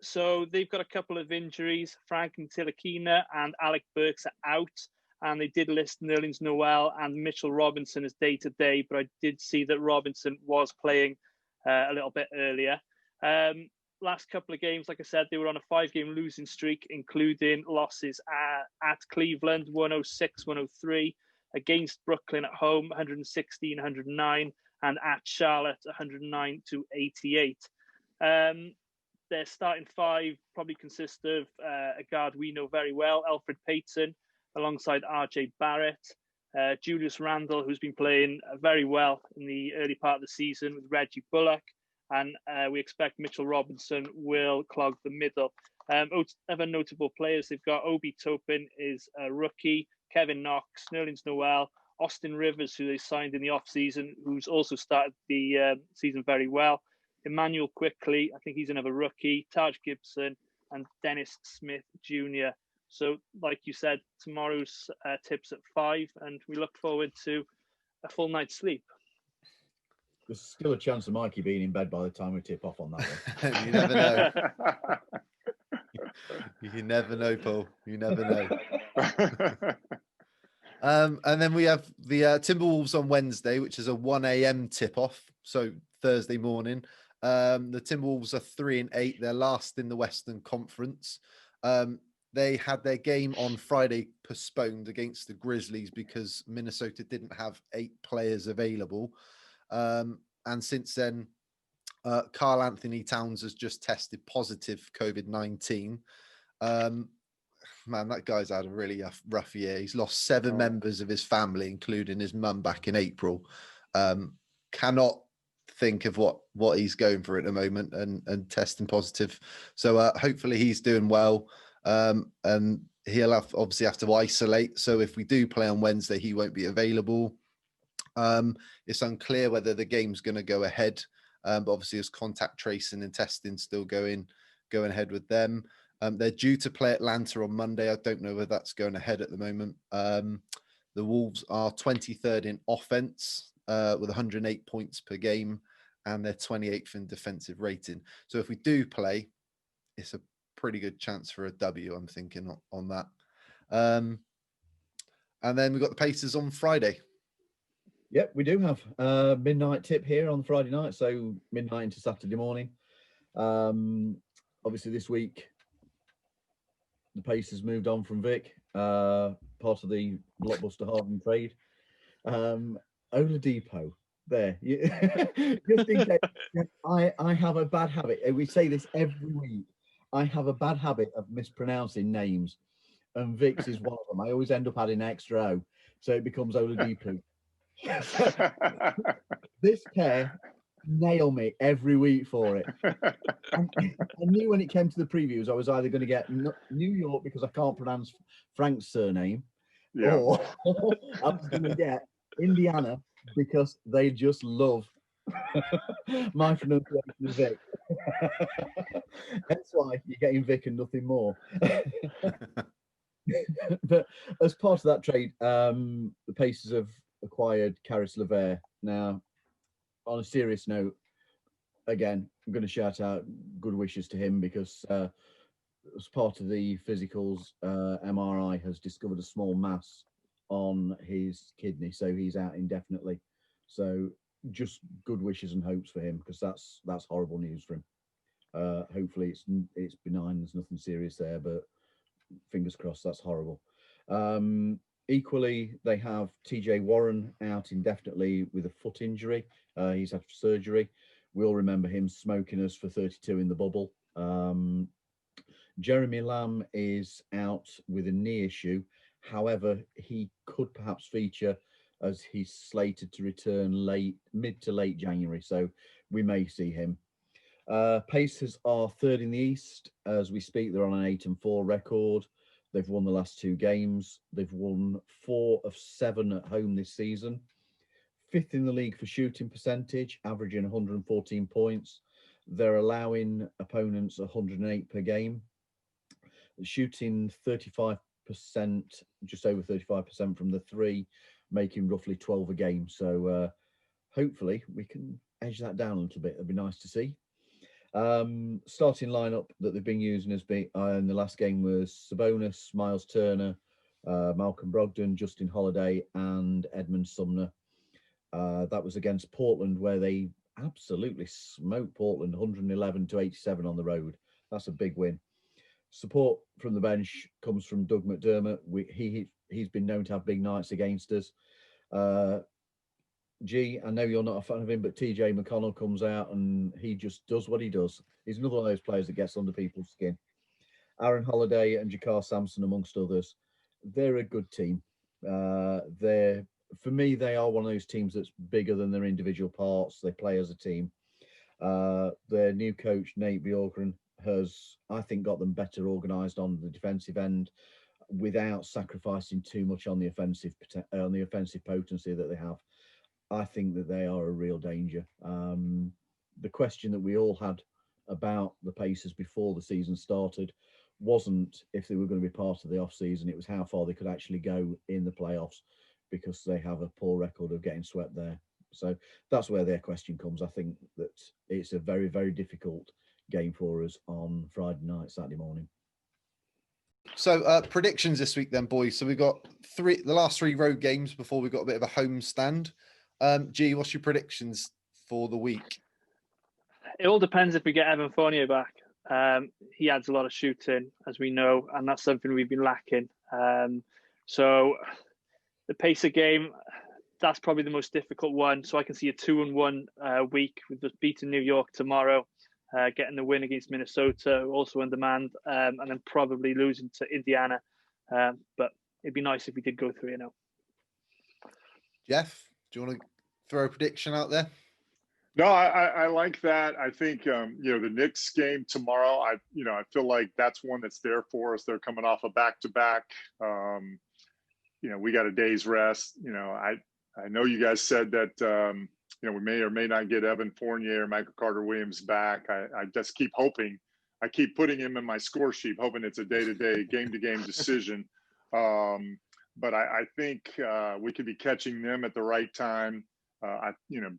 So they've got a couple of injuries. Frank Ntilikina and Alec Burks are out, and they did list Nerlens Noel and Mitchell Robinson as day-to-day, but I did see that Robinson was playing a little bit earlier. Last couple of games, like I said, they were on a 5-game losing streak, including losses at Cleveland, 106-103, against Brooklyn at home, 116-109, and at Charlotte, 109-88. Their starting 5 probably consist of a guard we know very well, Elfrid Payton, alongside RJ Barrett, Julius Randle, who's been playing very well in the early part of the season with Reggie Bullock, and we expect Mitchell Robinson will clog the middle. Other notable players, they've got Obi Toppin is a rookie, Kevin Knox, Nerlens Noel, Austin Rivers, who they signed in the offseason, who's also started the season very well. Emmanuel Quickly, I think he's another rookie, Taj Gibson, and Dennis Smith Jr. So, like you said, tomorrow's tips at 5, and we look forward to a full night's sleep. There's still a chance of Mikey being in bed by the time we tip off on that one. You never know. You never know, Paul. You never know. And then we have the Timberwolves on Wednesday, which is a 1 a.m. tip-off, so Thursday morning. The Timberwolves are 3-8. They're last in the Western Conference. They had their game on Friday postponed against the Grizzlies because Minnesota didn't have 8 players available. And since then, Karl Anthony Towns has just tested positive COVID-19. Man, that guy's had a really rough year. He's lost 7 members of his family, including his mum back in April. Cannot think of what he's going for at the moment and testing positive. So hopefully he's doing well. And he'll obviously have to isolate. So if we do play on Wednesday, he won't be available. It's unclear whether the game's going to go ahead. But obviously there's contact tracing and testing still going ahead with them. They're due to play Atlanta on Monday. I don't know whether that's going ahead at the moment. The Wolves are 23rd in offense with 108 points per game, and they're 28th in defensive rating. So if we do play, it's a pretty good chance for a W, I'm thinking, on that. And then we've got the Pacers on Friday. Yep, we do have midnight tip here on Friday night, so midnight into Saturday morning. Obviously this week, the Pacers moved on from Vic, part of the blockbuster Harden trade. Oladipo, there. Just in case, I have a bad habit. We say this every week. I have a bad habit of mispronouncing names, and Vic's is one of them. I always end up adding extra O, so it becomes Oladipo. This pair nail me every week for it. I knew when it came to the previews, I was either going to get New York because I can't pronounce Frank's surname, or I was going to get Indiana, because they just love my pronunciation of Vic. That's why you're getting Vic and nothing more. But as part of that trade, the Pacers have acquired Caris LeVert. Now, on a serious note, again, I'm going to shout out good wishes to him because as part of the physicals, MRI has discovered a small mass on his kidney, so he's out indefinitely. So just good wishes and hopes for him because that's horrible news for him. Hopefully it's benign, there's nothing serious there, but fingers crossed, that's horrible. Equally, they have TJ Warren out indefinitely with a foot injury. He's had surgery. We all remember him smoking us for 32 in the bubble. Jeremy Lamb is out with a knee issue. However, he could perhaps feature as he's slated to return mid to late January. So we may see him. Pacers are third in the East. As we speak, they're on an 8-4 record. They've won the last 2 games. They've won 4 of 7 at home this season. 5th in the league for shooting percentage, averaging 114 points. They're allowing opponents 108 per game. Shooting 35%, just over 35% from the 3, making roughly 12 a game. So hopefully we can edge that down a little bit. That'd be nice to see. Starting lineup that they've been using has been in the last game was Sabonis, Miles Turner, Malcolm Brogdon, Justin Holiday, and Edmund Sumner. That was against Portland, where they absolutely smoked Portland 111-87 on the road. That's a big win. Support from the bench comes from Doug McDermott. He's been known to have big nights against us. I know you're not a fan of him, but TJ McConnell comes out and he just does what he does. He's another one of those players that gets under people's skin. Aaron Holiday and Jakar Sampson, amongst others, they're a good team. For me, they are one of those teams that's bigger than their individual parts. They play as a team. Their new coach, Nate Bjorkgren, has, I think, got them better organised on the defensive end without sacrificing too much on the offensive potency that they have. I think that they are a real danger. The question that we all had about the Pacers before the season started wasn't if they were going to be part of the off-season, it was how far they could actually go in the playoffs, because they have a poor record of getting swept there. So that's where their question comes. I think that it's a very, very difficult game for us on Friday night, Saturday morning. So predictions this week then, boys. So we've got the last 3 road games before we've got a bit of a home stand. G, what's your predictions for the week? It all depends if we get Evan Fournier back. He adds a lot of shooting, as we know, and that's something we've been lacking. So the Pacer game, that's probably the most difficult one. So I can see a 2-1 week with us beating New York tomorrow, getting the win against Minnesota, also in demand, and then probably losing to Indiana. But it'd be nice if we did go 3-0. Jeff, do you want to throw a prediction out there? No, I like that. I think the Knicks game tomorrow. I feel like that's one that's there for us. They're coming off a back-to-back. We got a day's rest. I know you guys said that we may or may not get Evan Fournier or Michael Carter-Williams back. I just keep hoping. I keep putting him in my score sheet, hoping it's a day-to-day, game-to-game decision. But I think we could be catching them at the right time.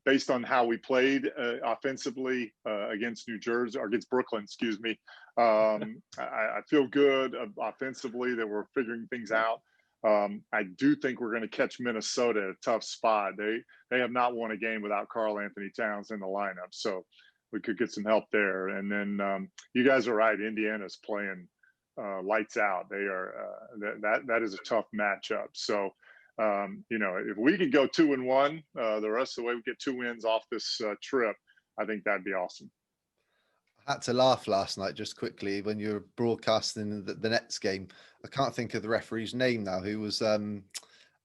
Based on how we played offensively against New Jersey or against Brooklyn, excuse me, I feel good offensively that we're figuring things out. I do think we're going to catch Minnesota at a tough spot. They have not won a game without Karl Anthony Towns in the lineup, so we could get some help there. And then you guys are right. Indiana's playing lights out. They are that is a tough matchup. So. If we could go 2-1, the rest of the way we get 2 wins off this trip, I think that'd be awesome. I had to laugh last night just quickly when you were broadcasting the Nets game. I can't think of the referee's name now, who was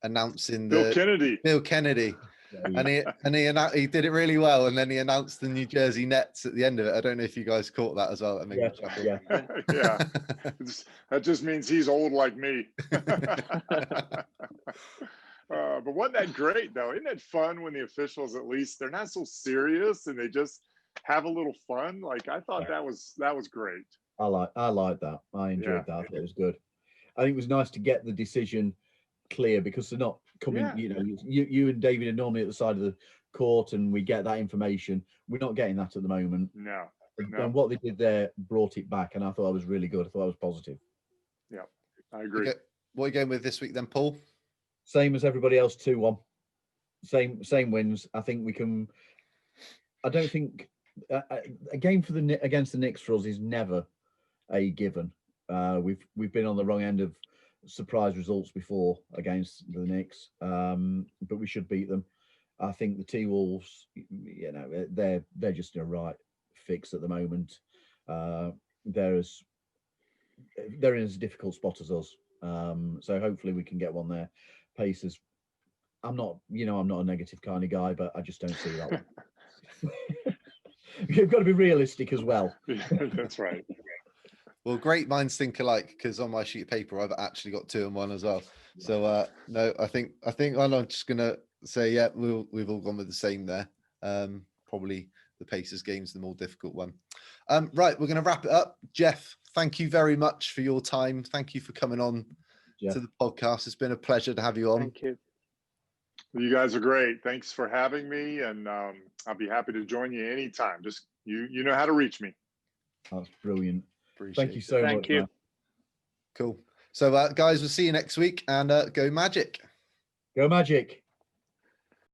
announcing Bill Kennedy. And he did it really well, and then he announced the New Jersey Nets at the end of it. I don't know if you guys caught that as well. Yeah. That just means he's old like me. But wasn't that great though? Isn't that fun when the officials, at least, they're not so serious and they just have a little fun? Like, I thought that was great. I like that. I enjoyed that. I thought it was good. I think it was nice to get the decision clear because they're not coming. Yeah. You know, you and David are normally at the side of the court, and we get that information. We're not getting that at the moment. No. And what they did there brought it back, and I thought it was really good. I thought it was positive. Yeah, I agree. Okay. What are you going with this week then, Paul? Same as everybody else, 2-1. Same wins. I think we can. I don't think a game for against the Knicks for us is never a given. We've been on the wrong end of surprise results before against the Knicks, but we should beat them. I think the T-Wolves, you know, they're just in a right fix at the moment. They're in as difficult spot as us. So hopefully we can get one there. Pacers, I'm not a negative kind of guy, but I just don't see that one. You've got to be realistic as well. That's right. Well, great minds think alike, because on my sheet of paper I've actually got 2-1 as well. So no, I think I'm just gonna say we've all gone with the same there. Probably the Pacers game's the more difficult one. Right, we're gonna wrap it up. Jeff, thank you very much for your time. Thank you for coming on to the podcast. It's been a pleasure to have you on. Thank you. You guys are great. Thanks for having me, and I'll be happy to join you anytime. Just you know how to reach me. That's brilliant. Appreciate Thank you so much. Thank you. Man. Cool. So guys, we'll see you next week, and go Magic. Go Magic.